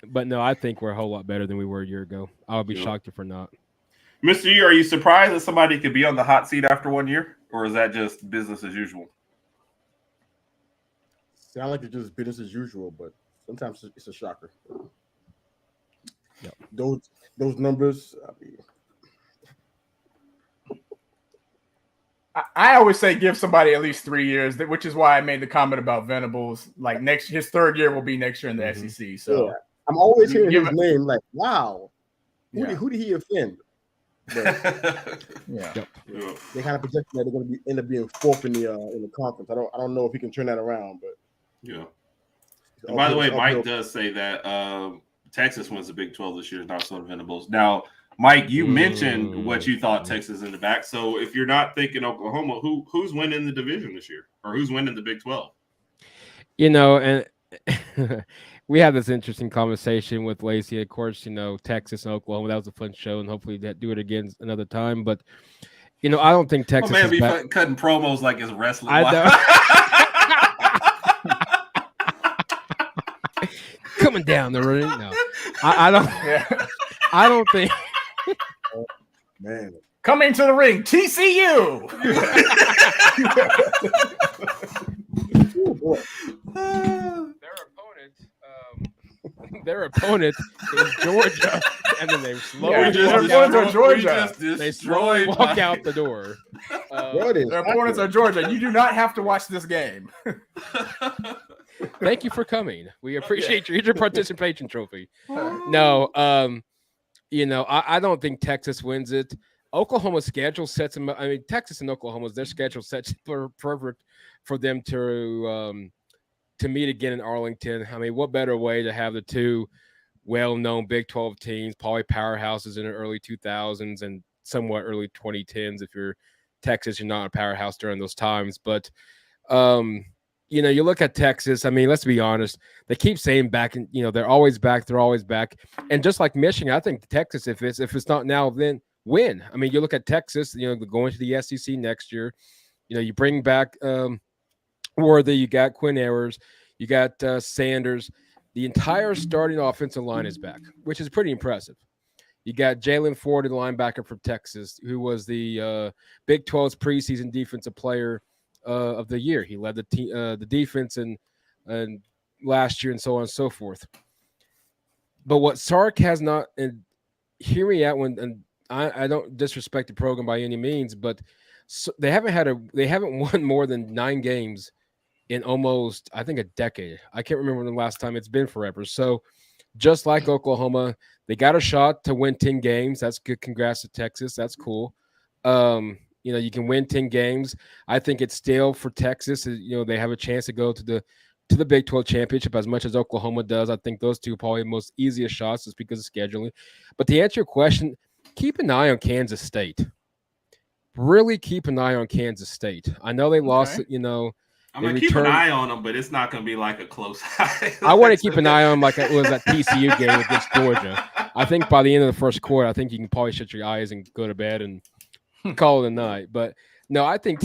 But no, I think we're a whole lot better than we were a year ago. I would be shocked if we're not. Mr. E, are you surprised that somebody could be on the hot seat after 1 year? Or is that just business as usual? Sound like it's just business as usual, but sometimes it's a shocker. Yep. Those numbers. I always say give somebody at least 3 years, which is why I made the comment about Venables. Like his 3rd year will be next year in the SEC. So I'm always hearing his name. Like, wow, who did he offend? But, they kind of project that they're going to end up being 4th in the conference. I don't know if he can turn that around, but. Yeah. And by the way, Mike does say that Texas wins the Big 12 this year, not so Venables. Now, Mike, you mentioned what you thought Texas in the back. So if you're not thinking Oklahoma, who's winning the division this year, or who's winning the Big 12? You know, and we had this interesting conversation with Lacey. Of course, you know, Texas and Oklahoma. That was a fun show, and hopefully that do it again another time. But you know, I don't think Texas. Man, be cutting promos like it's wrestling. I know. Coming down the ring. No, I don't. I don't think. Man, coming to the ring, TCU. Their opponent is Georgia, and then they slowly walk out the door. Their opponents are Georgia. You do not have to watch this game. Thank you for coming. We appreciate your participation trophy. No, I don't think Texas wins it. Oklahoma's schedule sets them. I mean, Texas and Oklahoma's their schedule sets perfect for them to meet again in Arlington. I mean, what better way to have the two well-known Big 12 teams, probably powerhouses in the early 2000s and somewhat early 2010s. If you're Texas, you're not a powerhouse during those times. But, you look at Texas. I mean, let's be honest. They keep saying back, and they're always back. They're always back. And just like Michigan, I think Texas, if it's not now, then win. I mean, you look at Texas. Going to the SEC next year. You bring back Worthy. You got Quinn Ewers. You got Sanders. The entire starting offensive line is back, which is pretty impressive. You got Jalen Ford, the linebacker from Texas, who was the Big 12's preseason defensive player of the year. He led the defense and last year and so on and so forth. But what Sark has not, and hear me out and I don't disrespect the program by any means, but they haven't won more than 9 games in almost, I think, a decade. I can't remember the last time. It's been forever. So just like Oklahoma, they got a shot to win 10 games. That's good. Congrats to Texas. That's cool. You can win 10 games. I think it's still for Texas. They have a chance to go to the Big 12 championship as much as Oklahoma does. I think those two are probably the most easiest shots just because of scheduling. But to answer your question, keep an eye on Kansas State. Really keep an eye on Kansas State. I know they lost, I'm going to keep an eye on them, but it's not going to be like a close eye. I want to keep an eye on them like it was that TCU game against Georgia. I think by the end of the first quarter, I think you can probably shut your eyes and go to bed and call it a night. But no, I think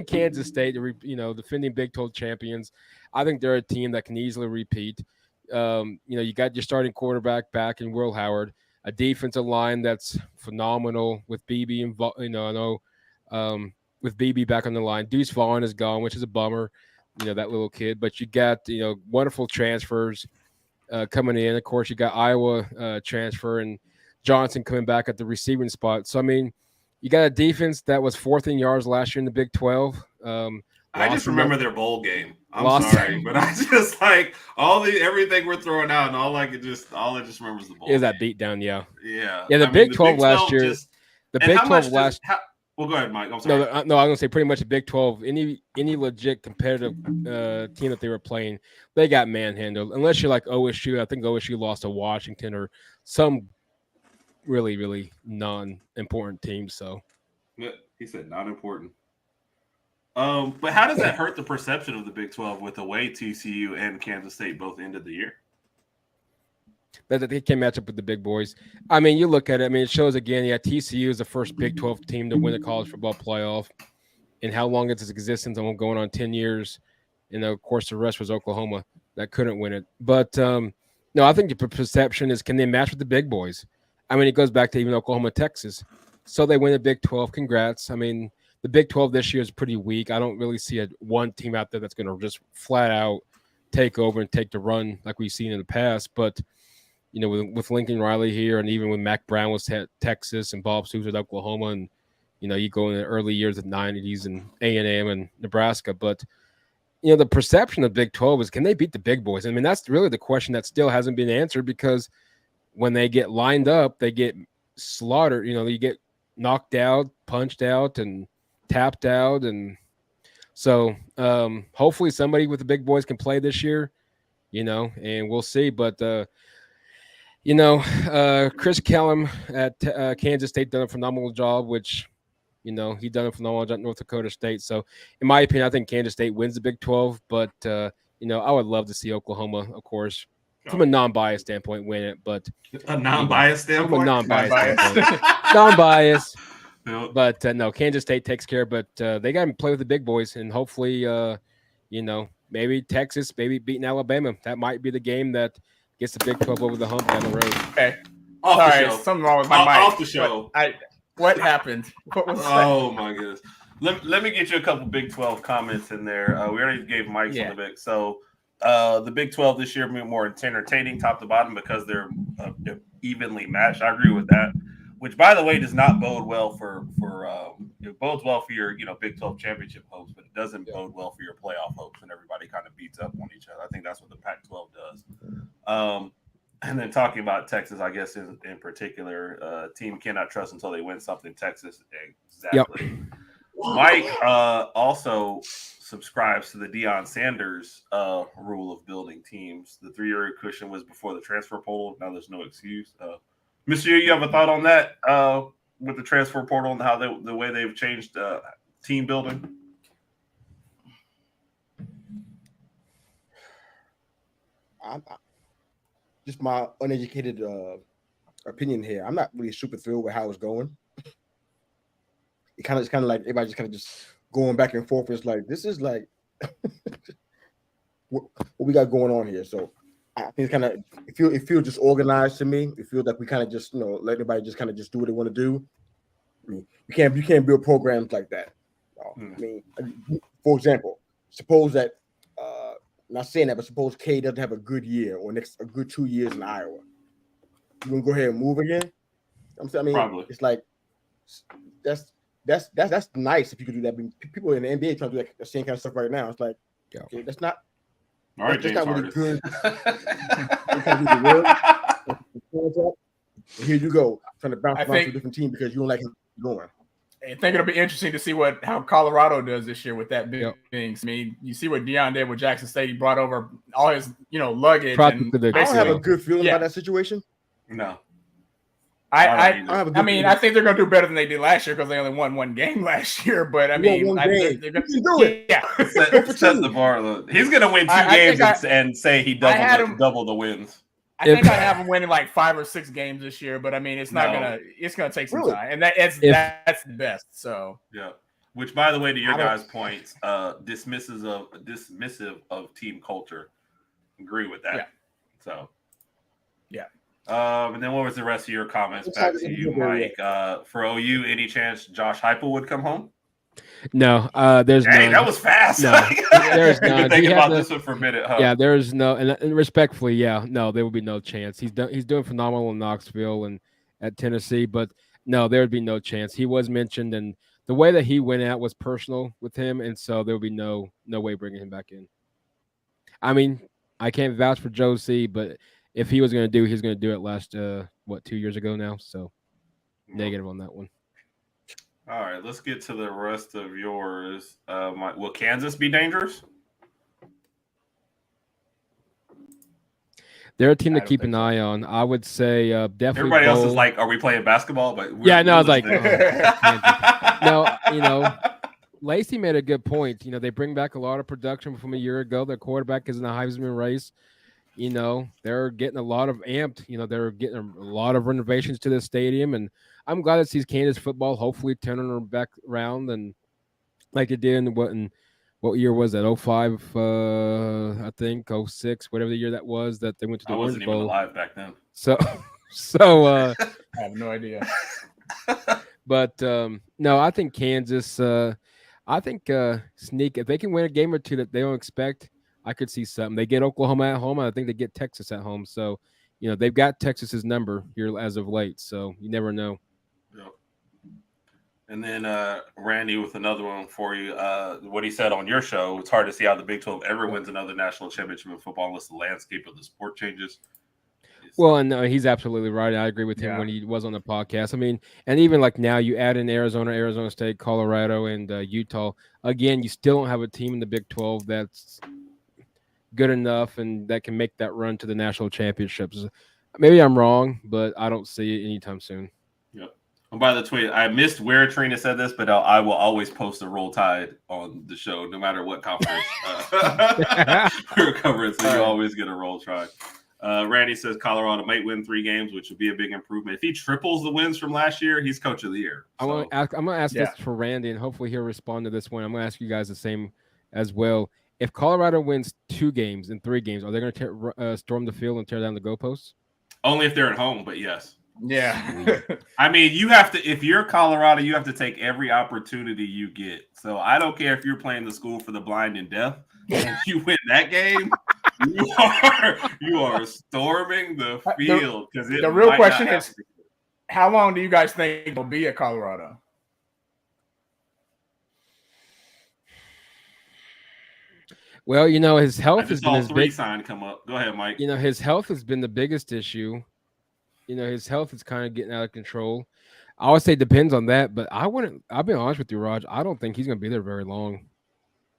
Kansas State, defending Big 12 champions, I think they're a team that can easily repeat. You got your starting quarterback back in Will Howard, a defensive line that's phenomenal with BB and with BB back on the line. Deuce Vaughn is gone, which is a bummer, that little kid. But you got, wonderful transfers coming in. Of course, you got Iowa transfer and Johnson coming back at the receiving spot. So, I mean, you got a defense that was 4th in yards last year in the Big 12. I just remember their bowl game. I'm sorry, but I just like everything we're throwing out, and all I just remember is the bowl. Is that beat down? Yeah. Yeah. Yeah. The Big 12 last year. The Big 12 last. Well, go ahead, Mike. I'm sorry. No, I'm going to say pretty much the Big 12, any legit competitive team that they were playing, they got manhandled. Unless you're like OSU. I think OSU lost to Washington or some really, really non-important team. So he said not important. But how does that hurt the perception of the Big 12 with the way TCU and Kansas State both ended the year? That they can match up with the big boys. I mean, you look at it. I mean, it shows again. Yeah, TCU is the first Big 12 team to win the college football playoff, and how long it's existence. I'm going on 10 years, and of course the rest was Oklahoma that couldn't win it. But no, I think the perception is, can they match with the big boys? I mean, it goes back to even Oklahoma, Texas. So they win the Big 12. Congrats. I mean, the Big 12 this year is pretty weak. I don't really see one team out there that's going to just flat out take over and take the run like we've seen in the past. But with Lincoln Riley here, and even when Mac Brown was at Texas and Bob Stoops at Oklahoma, and you go in the early years of the 90s and A&M and Nebraska, but the perception of Big 12 is, can they beat the big boys? I mean, that's really the question that still hasn't been answered, because when they get lined up, they get slaughtered. You get knocked out, punched out, and tapped out, and so hopefully somebody with the big boys can play this year, and we'll see. But Chris Kellum at Kansas State done a phenomenal job, which, he done a phenomenal job at North Dakota State. So, in my opinion, I think Kansas State wins the Big 12. But, I would love to see Oklahoma, of course, from a non-biased standpoint, win it. But a non-biased standpoint? From a non-biased standpoint. Non-biased. Yep. But, no, Kansas State takes care. But they got to play with the big boys. And hopefully, maybe Texas, maybe beating Alabama. That might be the game that gets the Big 12 over the hump down the road. Okay. Sorry, something wrong with my mic. Off the show. What happened? What was that? Oh, my goodness. Let me get you a couple Big 12 comments in there. We already gave Mike some of it. So the Big 12 this year more entertaining top to bottom because they're evenly matched. I agree with that. Which, by the way, does not bode well for it bodes well for your Big 12 championship hopes, but it doesn't bode well for your playoff hopes when everybody kind of beats up on each other. I think that's what the Pac-12 does. And then talking about Texas, I guess in particular, team cannot trust until they win something. Texas, exactly. Yep. Mike also subscribes to the Deion Sanders rule of building teams. The 3-year cushion was before the transfer portal. Now there's no excuse. Monsieur, you have a thought on that with the transfer portal and how the way they've changed team building? Just my uneducated opinion here. I'm not really super thrilled with how it's going. It's kind of like everybody just going back and forth. It's like this is like what we got going on here. So I think it's kind of it feels just organized to me. It feels like we kind of just let everybody just kind of just do what they want to do. I mean, you can't build programs like that. I mean, for example, suppose that not saying that, but suppose K doesn't have a good year or a good 2 years in Iowa. You gonna go ahead and move again? I'm saying, Probably. It's like that's nice if you could do that. I mean, people in the NBA trying to do the same kind of stuff right now. It's like, okay, that's not. All right, that's James not really good. Harden. Here you go, trying to bounce around to a different team because you don't like him going. I think it'll be interesting to see how Colorado does this year with that being. I mean, you see what Deion did with Jackson State. He brought over all his, luggage. And I don't have a good feeling about that situation. No. I mean, I think they're going to do better than they did last year because they only won one game last year. But I mean, they're going to do it. Yeah, set the bar. He's going to win 2 games and say he double the wins. I think I have him winning like 5 or 6 games this year, but I mean, it's gonna take some time, and that's the best. So yeah. Which, by the way, to your guys' points, dismissive of team culture. Agree with that. Yeah. So yeah. And then what was the rest of your comments? Back to you, Mike. For OU, any chance Josh Heupel would come home? No, there's no. That was fast. No, there's none. Been thinking about this one for a minute, huh? Yeah, there's no, and respectfully, no, there would be no chance. He's doing phenomenal in Knoxville and at Tennessee, but no, there would be no chance. He was mentioned, and the way that he went out was personal with him, and so there would be no way bringing him back in. I mean, I can't vouch for Joe C, but if he was going to do, he's going to do it last 2 years ago now. So negative on that one. All right, let's get to the rest of yours. Will Kansas be dangerous? They're a team to keep an eye on. I would say definitely. Everybody else is like, "Are we playing basketball?" But I was like, no. Lacey made a good point. They bring back a lot of production from a year ago. Their quarterback is in the Heisman race. They're getting a lot of amped. They're getting a lot of renovations to the stadium, and I'm glad to see Kansas football hopefully turning them back around and like it did in what year was that? 05, I think 06, whatever the year that was that they went to the Orange Bowl. I wasn't even alive back then. So I have no idea. But no, I think Kansas. I think sneak if they can win a game or two that they don't expect. I could see something. They get Oklahoma at home. I think they get Texas at home. So, they've got Texas's number here as of late. So you never know. Yep. And then Randy with another one for you. What he said on your show, it's hard to see how the Big 12 ever wins another national championship in football unless the landscape of the sport changes. Well, and he's absolutely right. I agree with him when he was on the podcast. I mean, and even like now you add in Arizona State, Colorado, and Utah. Again, you still don't have a team in the Big 12 that's good enough and that can make that run to the national championships. Maybe I'm wrong, but I don't see it anytime soon. Yep. And by the tweet, I missed where Trina said this, but I will always post a Roll Tide on the show, no matter what conference we're covering. So you always get a Roll Tide. Randy says Colorado might win 3 games, which would be a big improvement. If he triples the wins from last year, he's coach of the year. So. I'm going to ask this for Randy, and hopefully he'll respond to this one. I'm going to ask you guys the same as well. If Colorado wins 2 games in 3 games, are they going to storm the field and tear down the goalposts? Only if they're at home, but yes. Yeah. I mean, you have to, if you're Colorado, you have to take every opportunity you get. So I don't care if you're playing the school for the blind and deaf. If you win that game, you are storming the field. Because the real question is, how long do you guys think it'll be at Colorado? Well, his I health has just been saw his 3 big. sign come up. Go ahead, Mike. His health has been the biggest issue. His health is kind of getting out of control. I would say depends on that, but I wouldn't. I'll be honest with you, Raj. I don't think he's going to be there very long.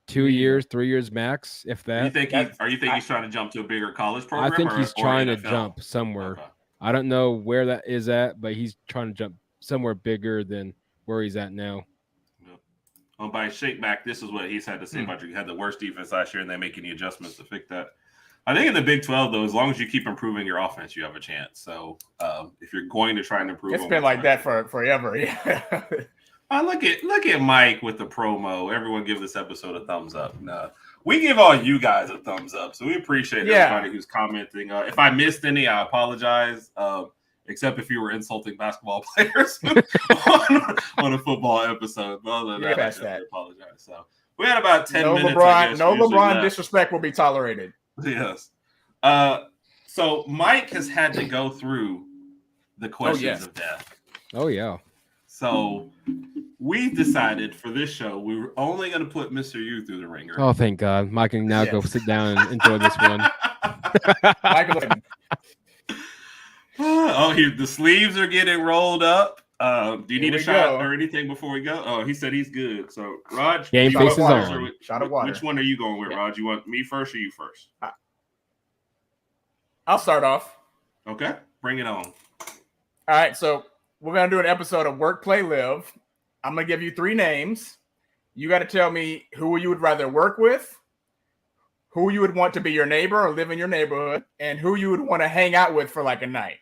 2 Me years, 3 years max, if Do you that. think he's trying to jump to a bigger college program? I think he's or trying to NFL? jump somewhere. Okay. I don't know where that is at, but he's trying to jump somewhere bigger than where he's at now. By shake back, this is what he's had to say about you. You had the worst defense last year, and they make any adjustments to fix that. I think in the Big 12, though, as long as you keep improving your offense, you have a chance. So if you're going to try and improve, It's been like that for forever. Yeah. Look at Mike with the promo. Everyone give this episode a thumbs up. No, we give all you guys a thumbs up. So we appreciate everybody who's commenting. If I missed any, I apologize. Except if you were insulting basketball players on a football episode. But other than that, I just apologize. So we had about 10 minutes. LeBron disrespect will be tolerated. Yes. So Mike has had to go through the questions of death. Oh, yeah. So we decided for this show, we were only going to put Mr. U through the ringer. Oh, thank God. Mike can now go sit down and enjoy this one. The sleeves are getting rolled up. Do you need a shot or anything before we go? Oh, he said he's good. So, Raj, game faces on. Shot of water. Which one are you going with, Raj? You want me first or you first? I'll start off. Okay, bring it on. All right, so we're going to do an episode of Work, Play, Live. I'm going to give you 3 names. You got to tell me who you would rather work with, who you would want to be your neighbor or live in your neighborhood, and who you would want to hang out with for like a night.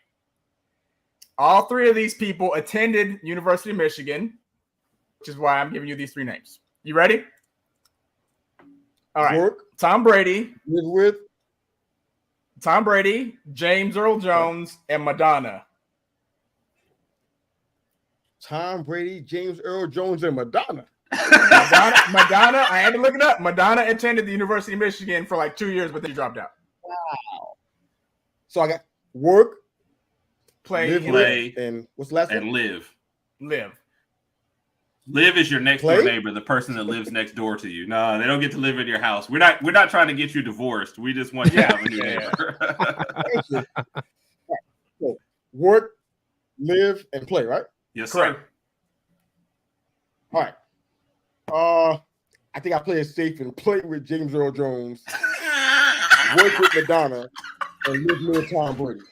All 3 of these people attended University of Michigan, which is why I'm giving you these 3 names. You ready? All right. Work. Tom Brady. Live with. Tom Brady, James Earl Jones, and Madonna. Tom Brady, James Earl Jones, and Madonna. Madonna, I had to look it up. Madonna attended the University of Michigan for like 2 years, but then she dropped out. Wow. So I got work, play, and what's the last one? And live. Live is your next door neighbor, the person that lives next door to you. No, they don't get to live in your house. We're not trying to get you divorced. We just want you to have a new neighbor. Thank you. Right. So work, live, and play, right? Yes, correct. Sir. All right. I think I play it safe and play with James Earl Jones, work with Madonna, and live near Tom Brady.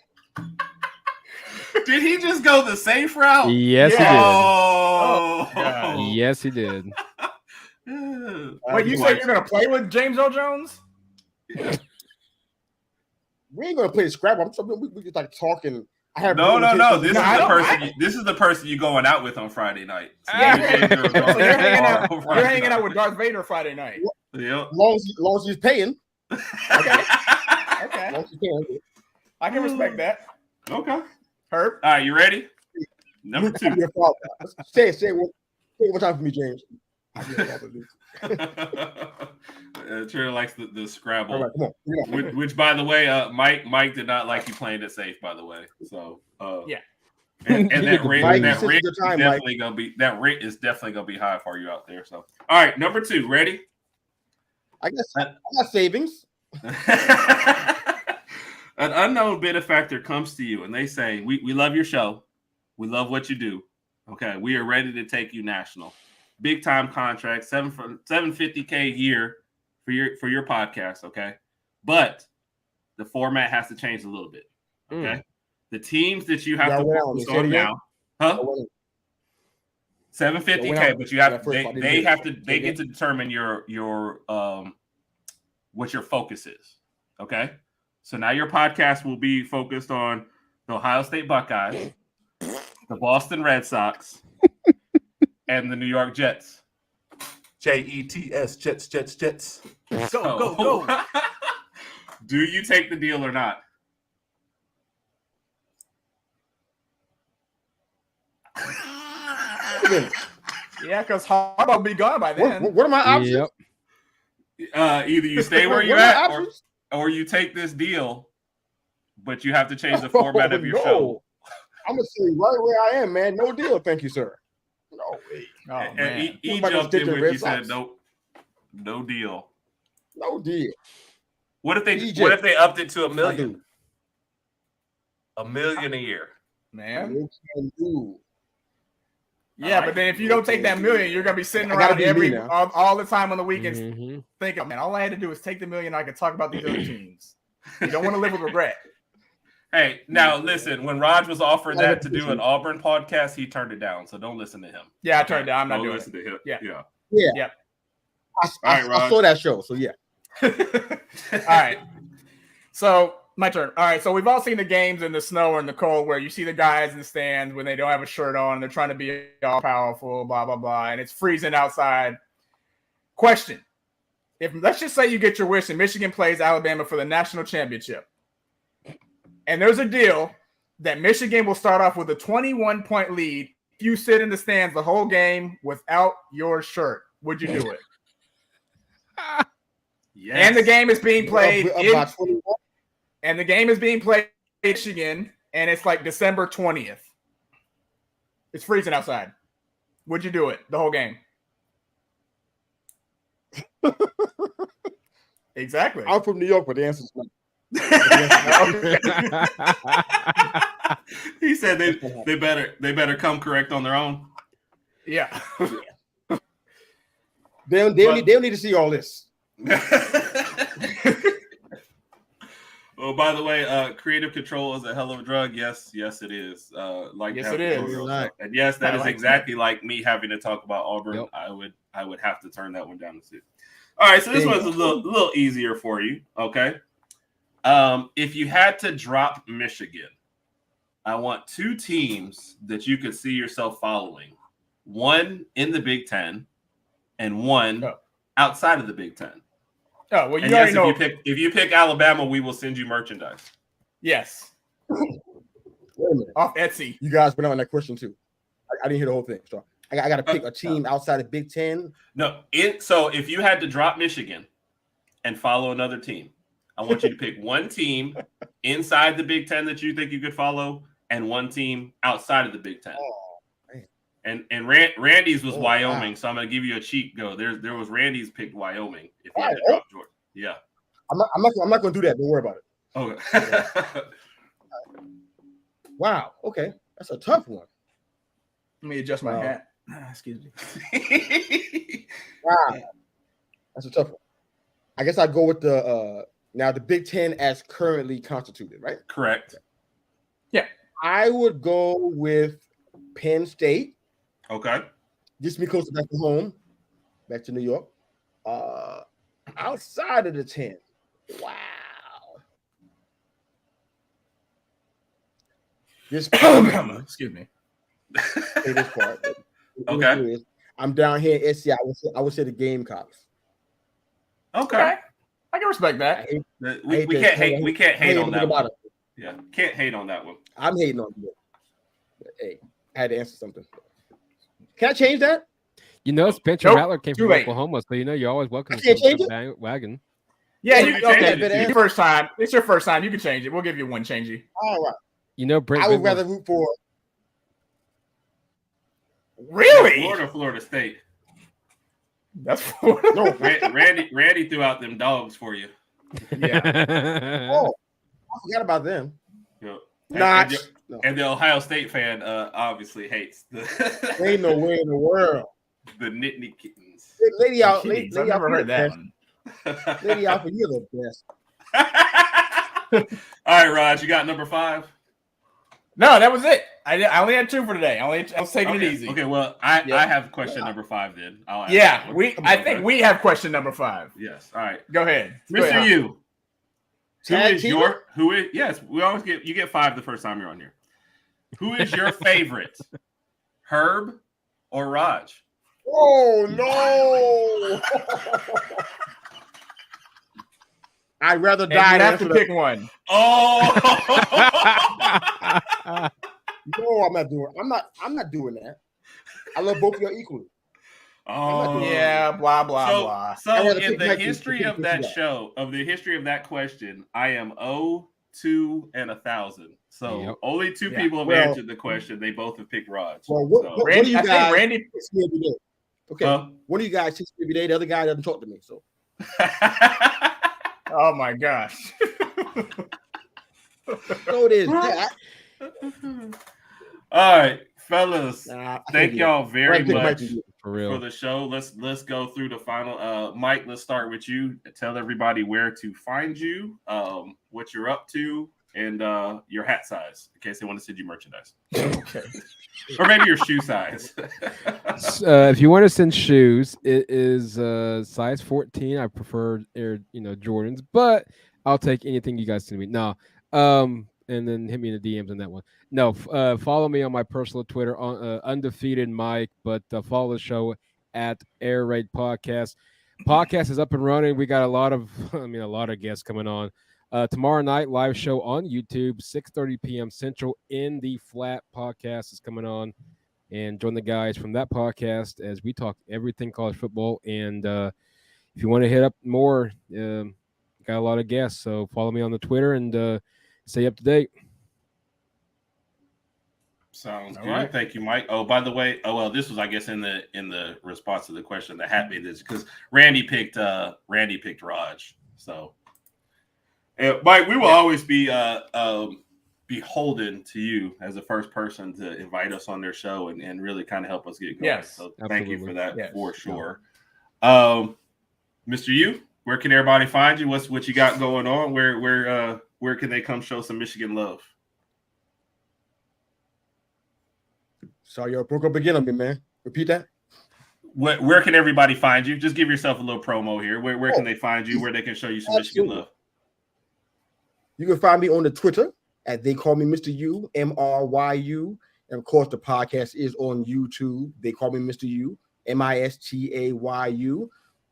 Did he just go the safe route? Yes, he did. Oh, yes, he did. Wait, you said you're going to play with James Earl Jones? We ain't going to play Scrabble. We just like talking. No. This is the person you going out with on Friday night. So you're hanging out with Darth Vader Friday night. Yep. Long as he's paying. Okay. Long as he's paying. I can respect that. Okay. Herb. All right, you ready? Number 2. Say it one time for me, James. Trey likes the Scrabble. All right, come on. Which, by the way, Mike did not like you playing it safe. By the way, so yeah. And that rate is definitely gonna be high for you out there. So, all right, number 2, ready? I got savings. An unknown benefactor comes to you and they say, we love your show. We love what you do. Okay. We are ready to take you national. Big time contract, $750K a year for your podcast. Okay. But the format has to change a little bit. Okay. The teams that you have to focus on now, $750K, but you have they get to determine your what your focus is. Okay. So now your podcast will be focused on the Ohio State Buckeyes, the Boston Red Sox, and the New York Jets. Jets, Jets. Go. Do you take the deal or not? Yeah, because Harbaugh will be gone by then. What are my options? Yep. Either you stay where you're at or you take this deal, but you have to change the format of your show. I'm going to say right where I am, man. No deal. Thank you, sir. No way. And he jumped in when he said no deal. No deal. What if they EJ. what if they upped it to $1 I million? do. $1 million a year. Man. You can do. Yeah, but then if you don't take that $1 million, you're gonna be sitting I gotta around be me now. all the time on the weekends Mhm. thinking, man, all I had to do was take the $1 million. I could talk about these other teams. You don't want to live with regret. Hey, now listen. When Raj was offered I that to do an Auburn podcast, he turned it down. So don't listen to him. Yeah, I turned it down. I'm not Don't doing listen to him. Yeah. Yeah. I right, Raj. saw that show, so yeah. it. All right. So my turn. All right. So we've all seen the games in the snow or in the cold where you see the guys in the stands when they don't have a shirt on and they're trying to be all powerful, blah, blah, blah. And it's freezing outside. Question. If let's just say you get your wish and Michigan plays Alabama for the national championship. And there's a deal that Michigan will start off with a 21-point lead if you sit in the stands the whole game without your shirt. Would you do it? Yes. And the game is being played Up in by 21. And the game is being played in Michigan, and it's like December 20th. It's freezing outside. Would you do it the whole game? Exactly. I'm from New York, but the answer's no. He said they better come correct on their own. Yeah. They don't need to see all this. Oh, by the way, creative control is a hell of a drug. Yes, it is. Like Yes, to have it is. control Right. and yes, that I is like exactly like me having to talk about Auburn. Yep. I would have to turn that one down to 2. All right, so this one's a little easier for you. Okay. If you had to drop Michigan, I want 2 teams that you could see yourself following. One in the Big Ten and one outside of the Big Ten. Oh, well, you And already yes, know. if you pick Alabama, we will send you merchandise. Yes. Wait a minute. Off Etsy. You guys went on that question too. I didn't hear the whole thing. So I got to pick a team outside of Big Ten. No, so if you had to drop Michigan and follow another team, I want you to pick one team inside the Big Ten that you think you could follow, and one team outside of the Big Ten. Oh, man. And Randy's was Oh, Wyoming, wow. so I'm gonna give you a cheat go. There was Randy's picked Wyoming. If you Oh, had to drop Georgia, yeah. I'm not going to do that. Don't worry about it. Okay. Wow. Okay, that's a tough one. Let me adjust my Wow. hat. Excuse me. Wow, that's a tough one. I guess I'd go with the now the Big Ten as currently constituted, right? Correct. I would go with Penn State, Okay. just because back to home, back to New York. Outside of the 10, wow. This Excuse me. say this part. but Okay. I'm down here in SC. I would say the Gamecocks. Okay. I can respect that. We can't hate. We can't hate on that one. it. Yeah, can't hate on that one. I'm hating on you. But, hey, I had to answer something. Can I change that? You know, Spencer Nope, Rattler came too from late. Oklahoma, so you know you're always welcome I to can't come change to it? the wagon. Yeah, You you can okay. change it. It's your first time. It's your first time. You can change it. We'll give you one changey. All right. You know, Brent I would Venables- rather root for. Really? Florida State. That's Florida. No. Randy threw out them dogs for you. Yeah. Oh, I forgot about them. Yep. Not. And, No. and the Ohio State fan obviously hates the Ain't no way in the world. the Nittany Kittens. Lady out. Kitties. Lady I've never out, heard that one. Lady Alpha, you're the best. All right, Raj, you got number 5. No, that was it. I only had 2 for today. I was taking Okay. it easy. Okay, well, Yeah. I have question number 5 then. I'll ask Yeah, that one. I think we have question number 5. Yes. All right, Go ahead, Mr. U. Tag team? Yes, we always get 5 the first time you're on here. Who is your favorite, Herb or Raj? Oh no! I'd rather And die you than have to answer pick one. Oh, that. No, I'm not doing that. I love both of y'all equally. oh, Yeah, blah blah blah. So I'd rather in pick the Nike history than of pick that that. show, of the history of that question, I am 0, 2, and 1,000. So Yep. only 2 Yeah. people have Well- answered the question. They both have picked Raj. Well, what do Randy, you I guys think Randy. text me every day? Okay, Huh? one of you guys texts me every day. The other guy doesn't talk to me. So Oh my gosh. So it is. All right, fellas. Nah, I Thank can't do y'all that. very Right, pick Mike much to do it. For for real. the show. Let's go through the final. Mike, let's start with you. Tell everybody where to find you, what you're up to, and your hat size in case they want to send you merchandise, Okay. or maybe your shoe size. If you want to send shoes, it is size 14. I prefer Jordans, but I'll take anything you guys send me. No, and then hit me in the DMs on that one. No, follow me on my personal Twitter on undefeated Mike, but follow the show at Air Raid Podcast. Podcast is up and running. We got a lot of guests coming on. Tomorrow night, live show on YouTube, 6:30 p.m. Central. In the Flat podcast is coming on, and join the guys from that podcast as we talk everything college football. And if you want to hit up more, got a lot of guests. So follow me on the Twitter and stay up to date. Sounds All good. right. Thank you, Mike. Oh, by the way, this was, I guess, in the response to the question that had me this because Randy picked Raj. So, Mike, we will always be beholden to you as the first person to invite us on their show and really kind of help us get going. Yes, so thank you for that Yes. for sure. Mr. Yu, where can everybody find you? What you got going on? Where can they come show some Michigan love? Sorry, you broke up again on me, man. Repeat that. Where can everybody find you? Just give yourself a little promo here. Where can they find you? Where they can show you some Michigan love? You can find me on the Twitter at They Call Me Mr. U, MRYU. And of course, the podcast is on YouTube. They Call Me Mr. U, MISTAYU.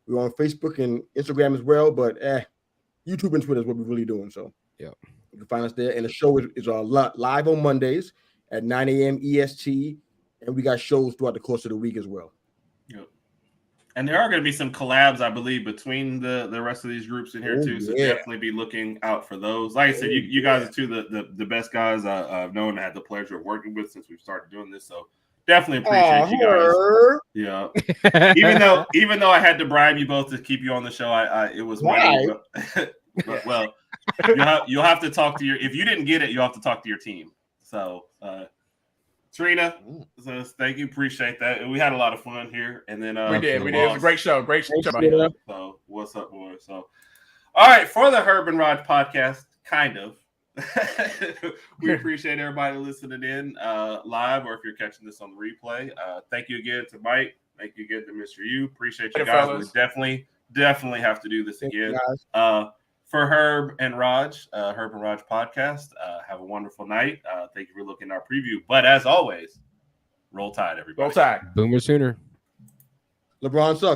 We're on Facebook and Instagram as well, but YouTube and Twitter is what we're really doing. So yeah, you can find us there. And the show is live on Mondays at 9 a.m. EST. And we got shows throughout the course of the week as well. Yep. And there are going to be some collabs, I believe, between the rest of these groups in here too. So definitely be looking out for those. Like I said, you guys are two the best guys I've known and had the pleasure of working with since we've started doing this. So definitely appreciate you guys. Yeah. even though I had to bribe you both to keep you on the show, it was money. Well, you'll have to talk to if you didn't get it, you'll have to talk to your team. So Trina, so thank you. Appreciate that. We had a lot of fun here. And then we did. It was a great show. Great show. So what's up, boy? So all right, for the Herb and Raj podcast, kind of. We appreciate everybody listening in live, or if you're catching this on the replay. Thank you again to Mike. Thank you again to Mr. Yu. Appreciate you guys. We definitely have to do this again. For Herb and Raj podcast, have a wonderful night. Thank you for looking at our preview. But as always, roll tide, everybody. Roll tide. Boomer Sooner. LeBron sucks.